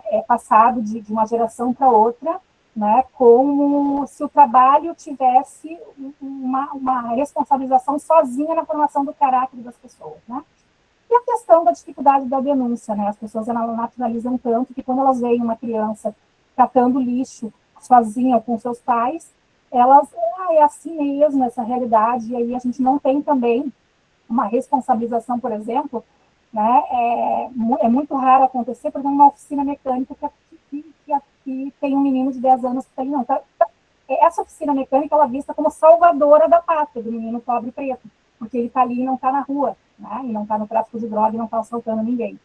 É passado de uma geração para outra, né? Como se o trabalho tivesse uma responsabilização sozinha na formação do caráter das pessoas, né? E a questão da dificuldade da denúncia, né? As pessoas elas naturalizam tanto que quando elas veem uma criança catando lixo sozinha ou com seus pais, elas, é assim mesmo, essa realidade, e aí a gente não tem também uma responsabilização, por exemplo, né, é muito raro acontecer, por exemplo, uma oficina mecânica que tem um menino de 10 anos que está ali, não, essa oficina mecânica, ela é vista como salvadora da pátria, do menino pobre preto, porque ele está ali e não está na rua, né, e não está no tráfico de droga e não está assaltando ninguém.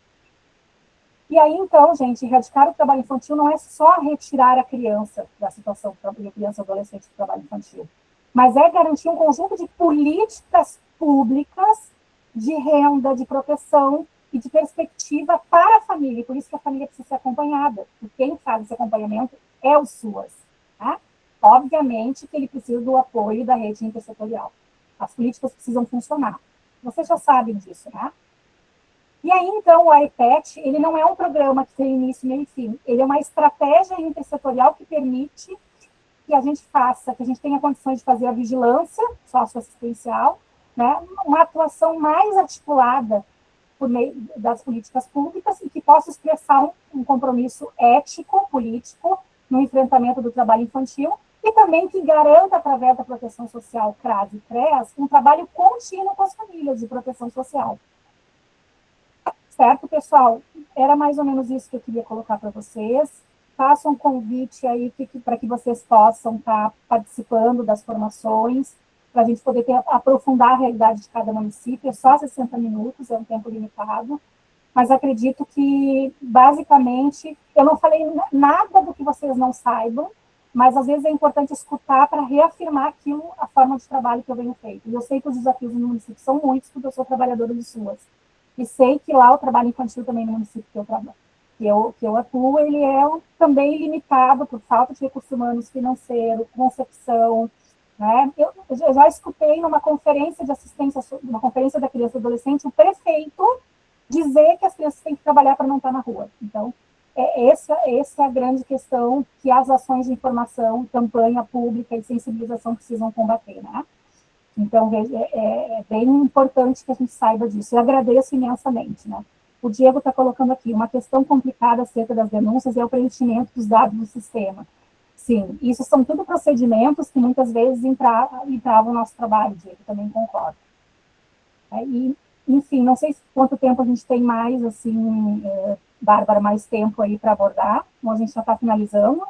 E aí, então, gente, erradicar o trabalho infantil não é só retirar a criança da situação de criança e adolescente do trabalho infantil, mas é garantir um conjunto de políticas públicas de renda, de proteção e de perspectiva para a família, e por isso que a família precisa ser acompanhada, e quem faz esse acompanhamento é o SUAS. Tá? Obviamente que ele precisa do apoio da rede intersetorial. As políticas precisam funcionar. Vocês já sabem disso, né? E aí, então, o IPET, ele não é um programa que tem início, meio e fim. Ele é uma estratégia intersetorial que permite que a gente faça, que a gente tenha condições de fazer a vigilância socioassistencial, né, uma atuação mais articulada por meio das políticas públicas e que possa expressar um compromisso ético, político, no enfrentamento do trabalho infantil e também que garanta, através da proteção social CRAS e CREAS, um trabalho contínuo com as famílias de proteção social. Certo, pessoal? Era mais ou menos isso que eu queria colocar para vocês. Faço um convite aí para que vocês possam estar participando das formações, para a gente poder aprofundar a realidade de cada município. É só 60 minutos, é um tempo limitado, mas acredito que, basicamente, eu não falei nada do que vocês não saibam, mas às vezes é importante escutar para reafirmar aquilo, a forma de trabalho que eu venho feito. E eu sei que os desafios no município são muitos, porque eu sou trabalhadora de SUAS. E sei que lá o trabalho infantil também no município que eu trabalho, que eu atuo, ele é também limitado por falta de recursos humanos, financeiro, concepção, né? Eu já escutei numa conferência de assistência, numa conferência da criança e adolescente, o prefeito dizer que as crianças têm que trabalhar para não estar na rua. Então, essa é a grande questão que as ações de informação, campanha pública e sensibilização precisam combater, né? Então, é bem importante que a gente saiba disso. Eu agradeço imensamente, né? O Diego está colocando aqui, uma questão complicada acerca das denúncias é o preenchimento dos dados do sistema. Sim, isso são tudo procedimentos que muitas vezes entravam no nosso trabalho, Diego, também concordo. E, enfim, não sei quanto tempo a gente tem mais, assim, Bárbara, mais tempo aí para abordar, então a gente já está finalizando.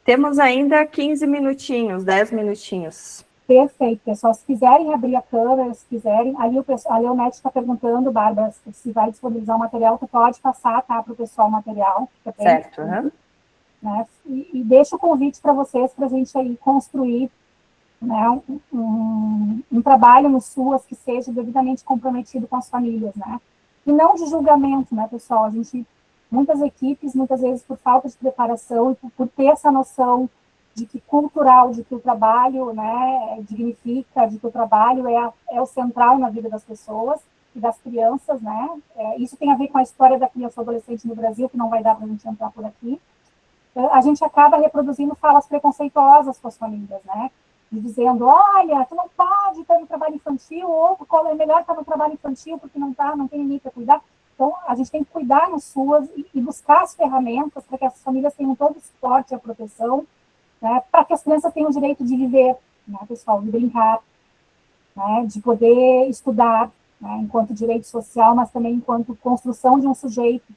Temos ainda 15 minutinhos, 10 minutinhos. Perfeito, pessoal. Se quiserem abrir a câmera, se quiserem, ali a Leonete está perguntando, Bárbara, se vai disponibilizar o material, tu pode passar, tá, para o pessoal o material. Certo. Né? E deixo o convite para vocês, para a gente aí construir, né, um trabalho no SUAS que seja devidamente comprometido com as famílias, né? E não de julgamento, né, pessoal? Muitas equipes, muitas vezes por falta de preparação e por ter essa noção de que cultural, de que o trabalho, né, dignifica, de que o trabalho é o central na vida das pessoas e das crianças, né? Isso tem a ver com a história da criança e adolescente no Brasil, que não vai dar para a gente entrar por aqui. A gente acaba reproduzindo falas preconceituosas com as famílias, né? Dizendo, olha, tu não pode estar no trabalho infantil, ou é melhor estar no trabalho infantil porque não tem ninguém para cuidar. Então, a gente tem que cuidar nas suas e buscar as ferramentas para que as famílias tenham todo o suporte e a proteção, né, para que as crianças tenham o direito de viver, né, pessoal, de brincar, né, de poder estudar, né, enquanto direito social, mas também enquanto construção de um sujeito.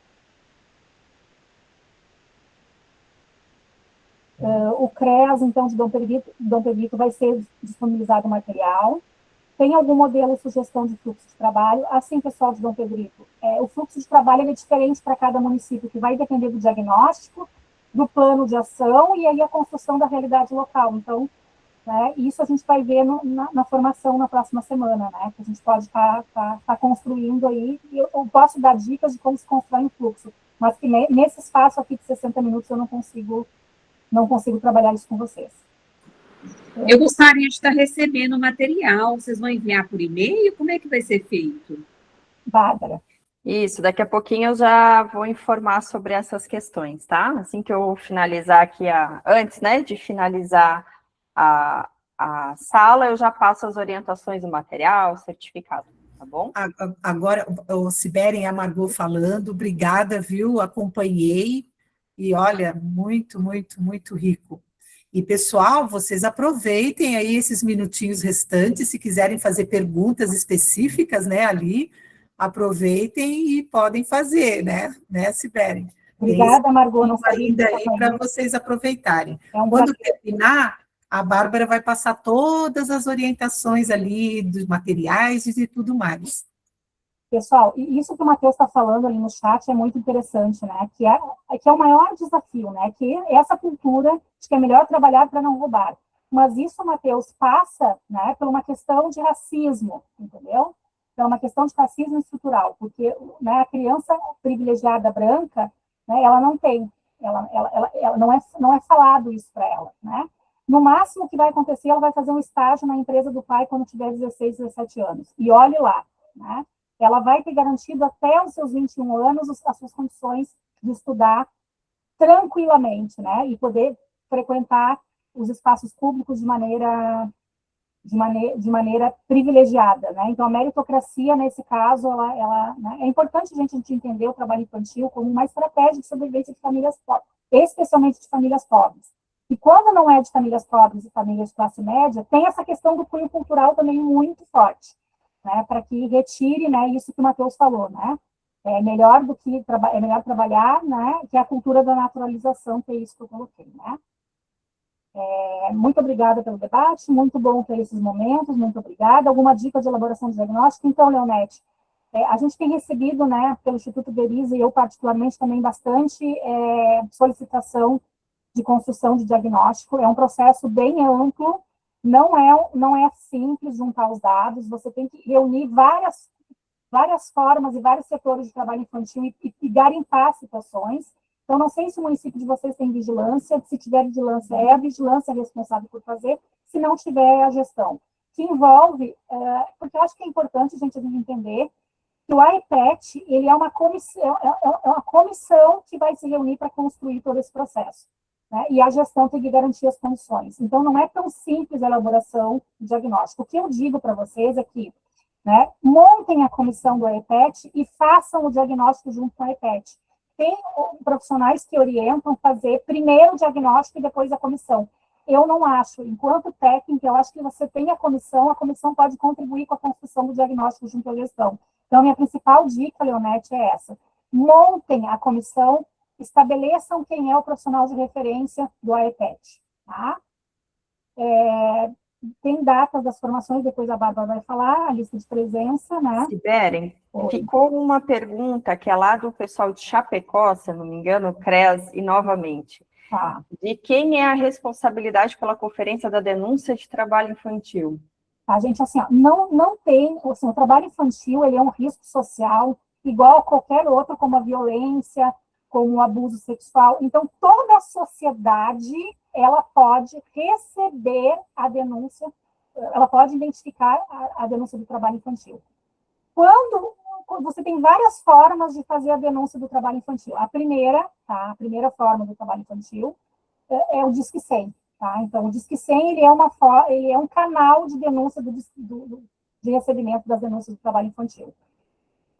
O CREAS, então, de Dom Pedrito vai ser disponibilizado o material. Tem algum modelo ou sugestão de fluxo de trabalho? Assim, pessoal de Dom Pedrito, o fluxo de trabalho é diferente para cada município, que vai depender do diagnóstico, do plano de ação e aí a construção da realidade local. Então, né, isso a gente vai ver na formação na próxima semana, né, que a gente pode estar construindo aí. Eu posso dar dicas de como se constrói um fluxo, mas que nesse espaço aqui de 60 minutos eu não consigo trabalhar isso com vocês. Eu gostaria de estar recebendo o material. Vocês vão enviar por e-mail? Como é que vai ser feito? Bárbara. Isso, daqui a pouquinho eu já vou informar sobre essas questões, tá? Assim que eu finalizar aqui, antes, né, de finalizar a sala, eu já passo as orientações do material, certificado, tá bom? Agora, o Siberen e a Margot falando, obrigada, viu? Acompanhei, e olha, muito, muito, muito rico. E, pessoal, vocês aproveitem aí esses minutinhos restantes, se quiserem fazer perguntas específicas, né, ali, aproveitem e podem fazer, né, Siberen? Obrigada, Margot. Não ainda aí para vocês aproveitarem. Quando terminar, a Bárbara vai passar todas as orientações ali dos materiais e de tudo mais. Pessoal, isso que o Matheus está falando ali no chat é muito interessante, né? Que é o maior desafio, né? Que é essa cultura de que é melhor trabalhar para não roubar. Mas isso, Matheus, passa, né, por uma questão de racismo, entendeu? Então, uma questão de racismo estrutural, porque, né, a criança privilegiada branca, né, ela não tem, ela não é falado isso para ela, né? No máximo que vai acontecer, ela vai fazer um estágio na empresa do pai quando tiver 16, 17 anos. E olhe lá, né? Ela vai ter garantido até os seus 21 anos as suas condições de estudar tranquilamente, né? E poder frequentar os espaços públicos de maneira privilegiada, né? Então, a meritocracia, nesse caso, né? É importante a gente entender o trabalho infantil como uma estratégia de sobrevivência de famílias pobres, especialmente de famílias pobres. E quando não é de famílias pobres e famílias de classe média, tem essa questão do cunho cultural também muito forte, né, para que retire, né, isso que o Matheus falou, né, é melhor trabalhar, né, que a cultura da naturalização, que é isso que eu coloquei, né. Muito obrigada pelo debate, muito bom ter esses momentos, muito obrigada. Alguma dica de elaboração de diagnóstico? Então, Leonete, a gente tem recebido, né, pelo Instituto Verise, e eu particularmente também bastante solicitação de construção de diagnóstico. É um processo bem amplo, não é simples juntar os dados, você tem que reunir várias formas e vários setores de trabalho infantil e garimpar situações. Então, não sei se o município de vocês tem vigilância, se tiver vigilância, é a vigilância responsável por fazer, se não tiver, a gestão. Que envolve, porque eu acho que é importante a gente entender que o AEPET, ele é uma comissão que vai se reunir para construir todo esse processo, né? E a gestão tem que garantir as condições. Então, não é tão simples a elaboração do diagnóstico. O que eu digo para vocês é que, né, montem a comissão do AEPET e façam o diagnóstico junto com o AEPET. Tem profissionais que orientam fazer primeiro o diagnóstico e depois a comissão. Eu não acho, enquanto técnica, eu acho que você tem a comissão pode contribuir com a construção do diagnóstico junto à gestão. Então, minha principal dica, Leonete, é essa. Montem a comissão, estabeleçam quem é o profissional de referência do AEPET, tá? Tem datas das formações, depois a Bárbara vai falar, a lista de presença, né? Siberen, ficou uma pergunta que é lá do pessoal de Chapecó, se eu não me engano, CREAS, e novamente. Tá. De quem é a responsabilidade pela conferência da denúncia de trabalho infantil? A gente, assim, ó, não tem, assim, o trabalho infantil, ele é um risco social, igual a qualquer outro, como a violência, como o abuso sexual. Então, toda a sociedade ela pode receber a denúncia, ela pode identificar a denúncia do trabalho infantil. Quando você tem várias formas de fazer a denúncia do trabalho infantil. A primeira forma do trabalho infantil é o Disque 100. Tá? Então, o Disque 100 ele é um canal de denúncia de recebimento das denúncias do trabalho infantil.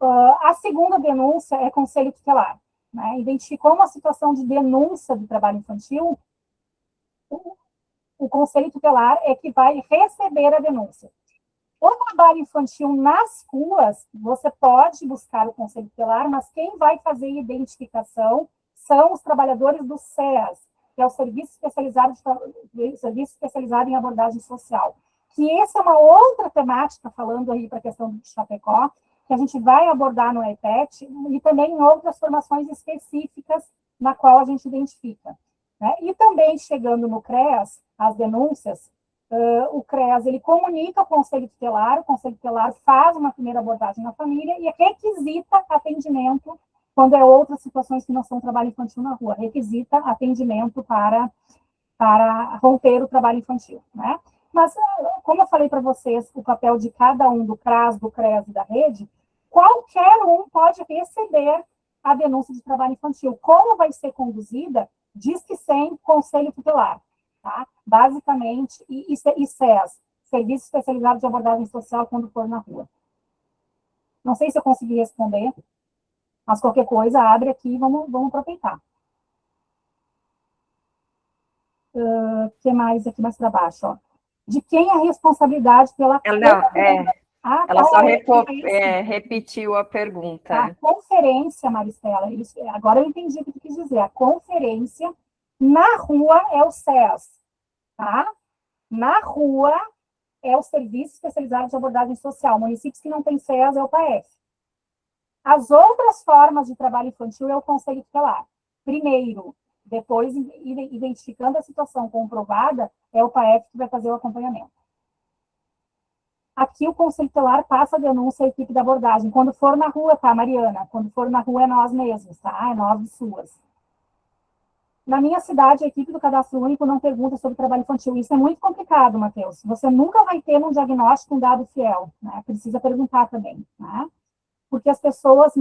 A segunda denúncia é conselho tutelar. Né? Identificou uma situação de denúncia do trabalho infantil, o conselho tutelar é que vai receber a denúncia. O trabalho infantil nas ruas, você pode buscar o conselho tutelar, mas quem vai fazer a identificação são os trabalhadores do SEAS, que é o Serviço Especializado em Abordagem Social. Que essa é uma outra temática, falando aí para a questão do Chapecó, que a gente vai abordar no EPET, e também em outras formações específicas na qual a gente identifica. Né? E também, chegando no CREAS, as denúncias, o CREAS ele comunica ao Conselho Tutelar, o Conselho Tutelar faz uma primeira abordagem na família e requisita atendimento, quando é outras situações que não são trabalho infantil na rua, requisita atendimento para romper o trabalho infantil. Né? Mas, como eu falei para vocês, o papel de cada um, do CRAS, do CREAS e da rede, qualquer um pode receber a denúncia de trabalho infantil. Como vai ser conduzida, diz que sem Conselho Tutelar. Tá? Basicamente, e SES, Serviço Especializado de Abordagem Social, quando for na rua. Não sei se eu consegui responder, mas qualquer coisa, abre aqui e vamos aproveitar. O que mais aqui mais para baixo? Ó. De quem é a responsabilidade pela... Ela só repetiu a pergunta. A conferência, Maristela, agora eu entendi o que tu quis dizer. A conferência na rua é o SES, tá? Na rua é o Serviço Especializado de Abordagem Social. Municípios que não têm SES é o PAEF. As outras formas de trabalho infantil é o Conselho Tutelar. Primeiro, depois, identificando a situação comprovada, é o PAEF que vai fazer o acompanhamento. Aqui o Conselho Tutelar passa a denúncia à equipe da abordagem. Quando for na rua, tá, Mariana? Quando for na rua é nós mesmos, tá? É nós de SUAS. Na minha cidade, a equipe do Cadastro Único não pergunta sobre trabalho infantil. Isso é muito complicado, Matheus. Você nunca vai ter um diagnóstico um dado fiel, né? Precisa perguntar também, né? Porque as pessoas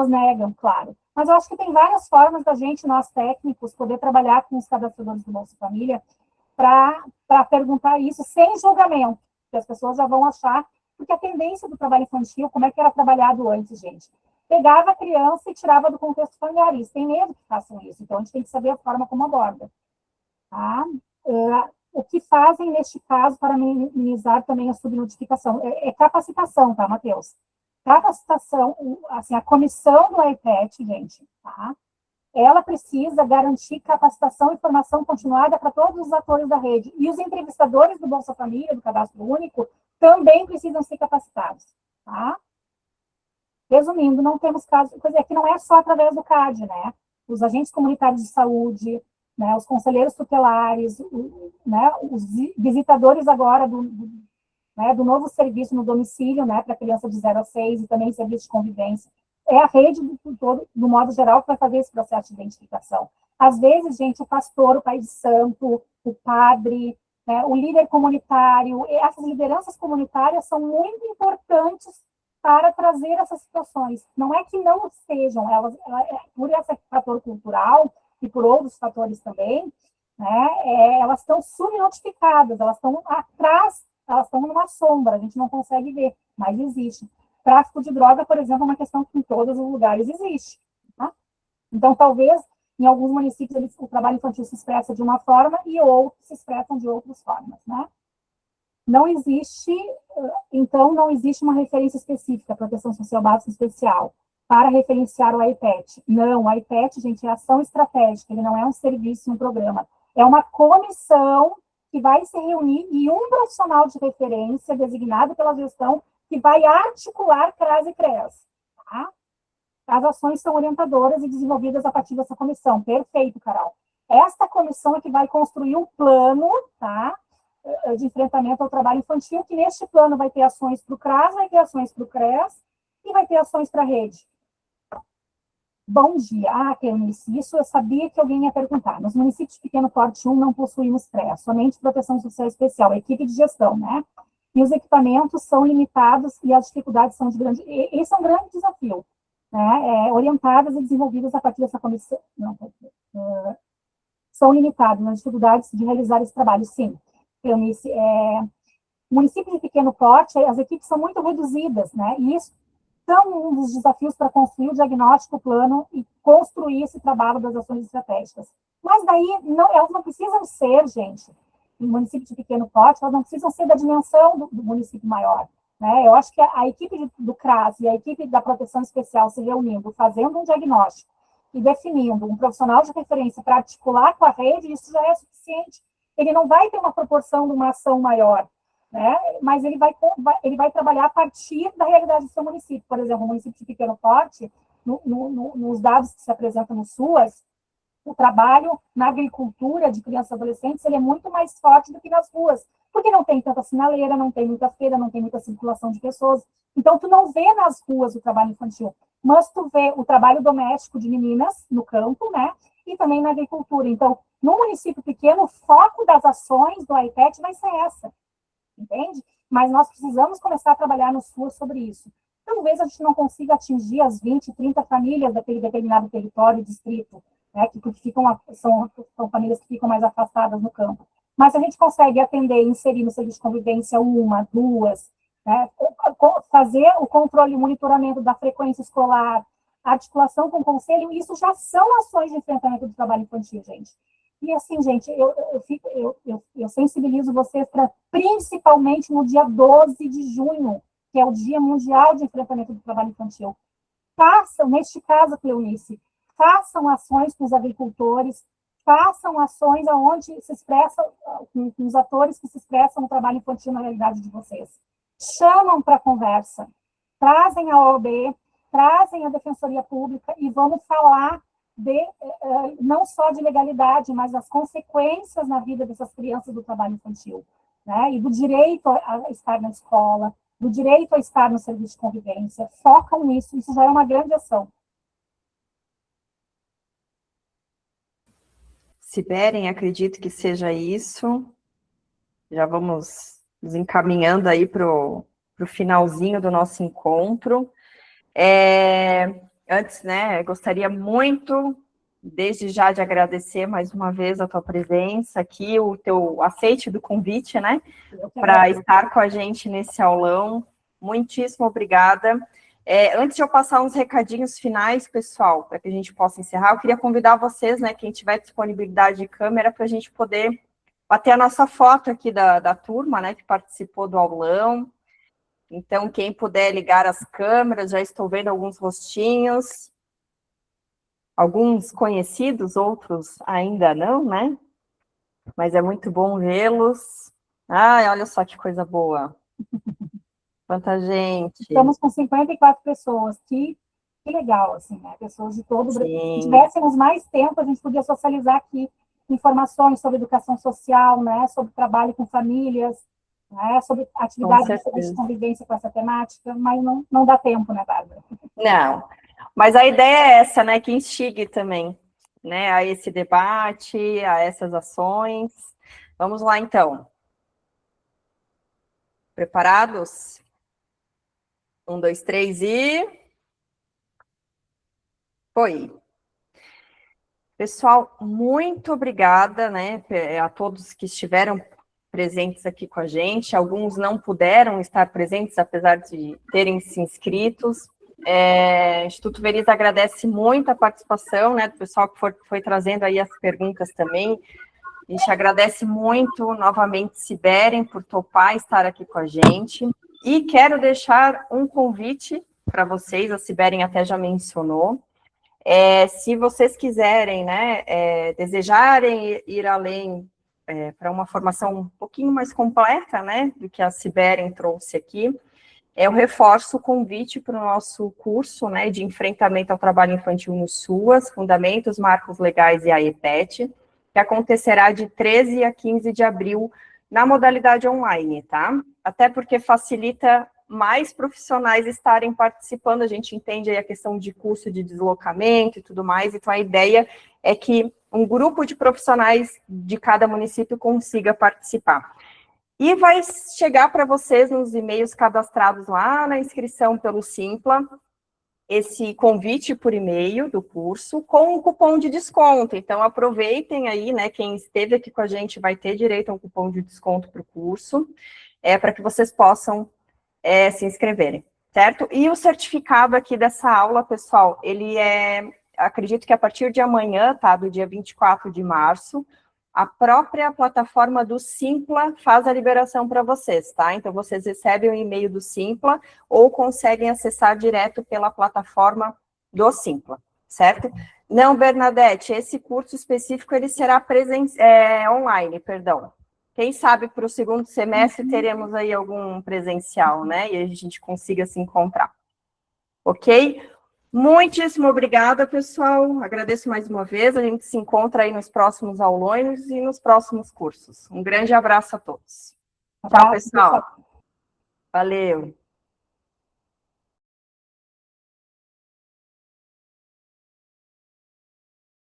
negam, claro. Mas eu acho que tem várias formas da gente, nós técnicos, poder trabalhar com os cadastradores do Bolsa Família para perguntar isso sem julgamento, que as pessoas já vão achar, porque a tendência do trabalho infantil, como é que era trabalhado antes, gente? Pegava a criança e tirava do contexto familiar. Eles têm medo que façam isso, então a gente tem que saber a forma como aborda. Tá? O que fazem neste caso para minimizar também a subnotificação? É capacitação, tá, Matheus? Capacitação, assim, a comissão do IPET, gente, tá? Ela precisa garantir capacitação e formação continuada para todos os atores da rede. E os entrevistadores do Bolsa Família, do Cadastro Único, também precisam ser capacitados, tá? Resumindo, não temos casos, coisa é que não é só através do CAD, né? Os agentes comunitários de saúde, né, os conselheiros tutelares, né, os visitadores agora do novo serviço no domicílio, né, para criança de 0 a 6 e também serviço de convivência. É a rede do modo geral que vai fazer esse processo de identificação. Às vezes, gente, o pastor, o pai de santo, o padre, né, o líder comunitário, essas lideranças comunitárias são muito importantes para trazer essas situações. Não é que não sejam, por esse fator cultural e por outros fatores também, né, elas estão subnotificadas, elas estão atrás, elas estão numa sombra, a gente não consegue ver, mas existe. Tráfico de droga, por exemplo, é uma questão que em todos os lugares existe. Tá? Então, talvez, em alguns municípios, o trabalho infantil se expressa de uma forma e outros se expressam de outras formas, né? Não existe, então, não existe uma referência específica, proteção social básica especial, para referenciar o IPET. Não, o IPET, gente, é ação estratégica, ele não é um serviço, um programa. É uma comissão que vai se reunir e um profissional de referência designado pela gestão que vai articular CRAS e CREAS. Tá? As ações são orientadoras e desenvolvidas a partir dessa comissão. Perfeito, Carol. Esta comissão é que vai construir um plano, tá, de enfrentamento ao trabalho infantil, que neste plano vai ter ações para o CRAS, vai ter ações para o CREAS e vai ter ações para a rede. Bom dia. Cleonice, isso eu sabia que alguém ia perguntar. Nos municípios de pequeno porte 1 não possuímos CREA, somente proteção social especial, a equipe de gestão, né? E os equipamentos são limitados e as dificuldades são de grande... Esse é um grande desafio, né? Orientadas e desenvolvidas a partir dessa comissão... Não, são limitadas nas dificuldades de realizar esse trabalho, sim. Cleonice, município de pequeno porte, as equipes são muito reduzidas, né? E isso são um dos desafios para construir o diagnóstico, o plano e construir esse trabalho das ações estratégicas. Mas daí, elas não precisam ser, gente, em município de pequeno porte, elas não precisam ser da dimensão do município maior, né? Eu acho que a equipe do CRAS e a equipe da proteção especial se reunindo, fazendo um diagnóstico e definindo um profissional de referência para articular com a rede, isso já é suficiente. Ele não vai ter uma proporção de uma ação maior, né? Mas ele vai trabalhar a partir da realidade do seu município. Por exemplo, o município de pequeno porte, nos dados que se apresentam no SUAS, o trabalho na agricultura de crianças e adolescentes ele é muito mais forte do que nas ruas, porque não tem tanta sinaleira, não tem muita feira, não tem muita circulação de pessoas. Então, tu não vê nas ruas o trabalho infantil, mas tu vê o trabalho doméstico de meninas no campo, né? E também na agricultura. Então, no município pequeno, o foco das ações do AIPET vai ser essa, entende? Mas nós precisamos começar a trabalhar no SUAS sobre isso. Talvez a gente não consiga atingir as 20, 30 famílias daquele determinado território, distrito, né, que são famílias que ficam mais afastadas no campo. Mas a gente consegue atender, inserir no serviço de convivência 1, 2, né, fazer o controle e monitoramento da frequência escolar, a articulação com o conselho, isso já são ações de enfrentamento do trabalho infantil, gente. E assim, gente, eu sensibilizo vocês para, principalmente no dia 12 de junho, que é o Dia Mundial de Enfrentamento do Trabalho Infantil. Façam, neste caso, Cleonice, façam ações com os agricultores, façam ações onde se expressam, com os atores que se expressam no trabalho infantil na realidade de vocês. Chamam para conversa, trazem a OAB, trazem a Defensoria Pública e vamos falar não só de legalidade, mas das consequências na vida dessas crianças do trabalho infantil, né? E do direito a estar na escola, do direito a estar no serviço de convivência. Focam nisso, isso já é uma grande ação. Siberen, acredito que seja isso. Já vamos nos encaminhando aí para o finalzinho do nosso encontro. Antes, né, gostaria muito, desde já, de agradecer mais uma vez a tua presença aqui, o teu aceite do convite, né, para estar com a gente nesse aulão. Muitíssimo obrigada. Antes de eu passar uns recadinhos finais, pessoal, para que a gente possa encerrar, eu queria convidar vocês, né, quem tiver disponibilidade de câmera, para a gente poder bater a nossa foto aqui da turma, né, que participou do aulão. Então, quem puder ligar as câmeras, já estou vendo alguns rostinhos, alguns conhecidos, outros ainda não, né? Mas é muito bom vê-los. Ai, olha só que coisa boa. Quanta gente. Estamos com 54 pessoas, que legal, assim, né? Pessoas de todo o Brasil. Se tivéssemos mais tempo, a gente podia socializar aqui informações sobre educação social, né? Sobre trabalho com famílias, né, sobre atividades de convivência com essa temática, mas não dá tempo, né, Bárbara? Não, mas a ideia é essa, né, que instigue também, né, a esse debate, a essas ações. Vamos lá, então. Preparados? 1, 2, 3 e... Foi. Pessoal, muito obrigada, né, a todos que estiveram presentes aqui com a gente. Alguns não puderam estar presentes, apesar de terem se inscritos. O Instituto Veris agradece muito a participação, né, do pessoal que foi trazendo aí as perguntas também. A gente agradece muito, novamente, Siberen, por topar estar aqui com a gente. E quero deixar um convite para vocês, a Siberen até já mencionou. Se vocês quiserem, né, desejarem ir além para uma formação um pouquinho mais completa, né, do que a Siberen trouxe aqui, eu reforço o convite para o nosso curso, né, de enfrentamento ao trabalho infantil no SUAS, Fundamentos, Marcos Legais e AEPET, que acontecerá de 13 a 15 de abril na modalidade online, tá? Até porque facilita mais profissionais estarem participando. A gente entende aí a questão de custo de deslocamento e tudo mais, então a ideia é que um grupo de profissionais de cada município consiga participar. E vai chegar para vocês nos e-mails cadastrados lá na inscrição pelo Simpla, esse convite por e-mail do curso com um cupom de desconto. Então, aproveitem aí, né, quem esteve aqui com a gente vai ter direito a um cupom de desconto para o curso, para que vocês possam se inscreverem, certo? E o certificado aqui dessa aula, pessoal, ele acredito que a partir de amanhã, tá, do dia 24 de março, a própria plataforma do Simpla faz a liberação para vocês, tá? Então, vocês recebem o e-mail do Simpla ou conseguem acessar direto pela plataforma do Simpla, certo? Não, Bernadette, esse curso específico, ele será online, perdão. Quem sabe para o segundo semestre teremos aí algum presencial, né? E a gente consiga se encontrar. Ok? Muitíssimo obrigada, pessoal. Agradeço mais uma vez. A gente se encontra aí nos próximos aulões e nos próximos cursos. Um grande abraço a todos. Tchau, pessoal. Valeu.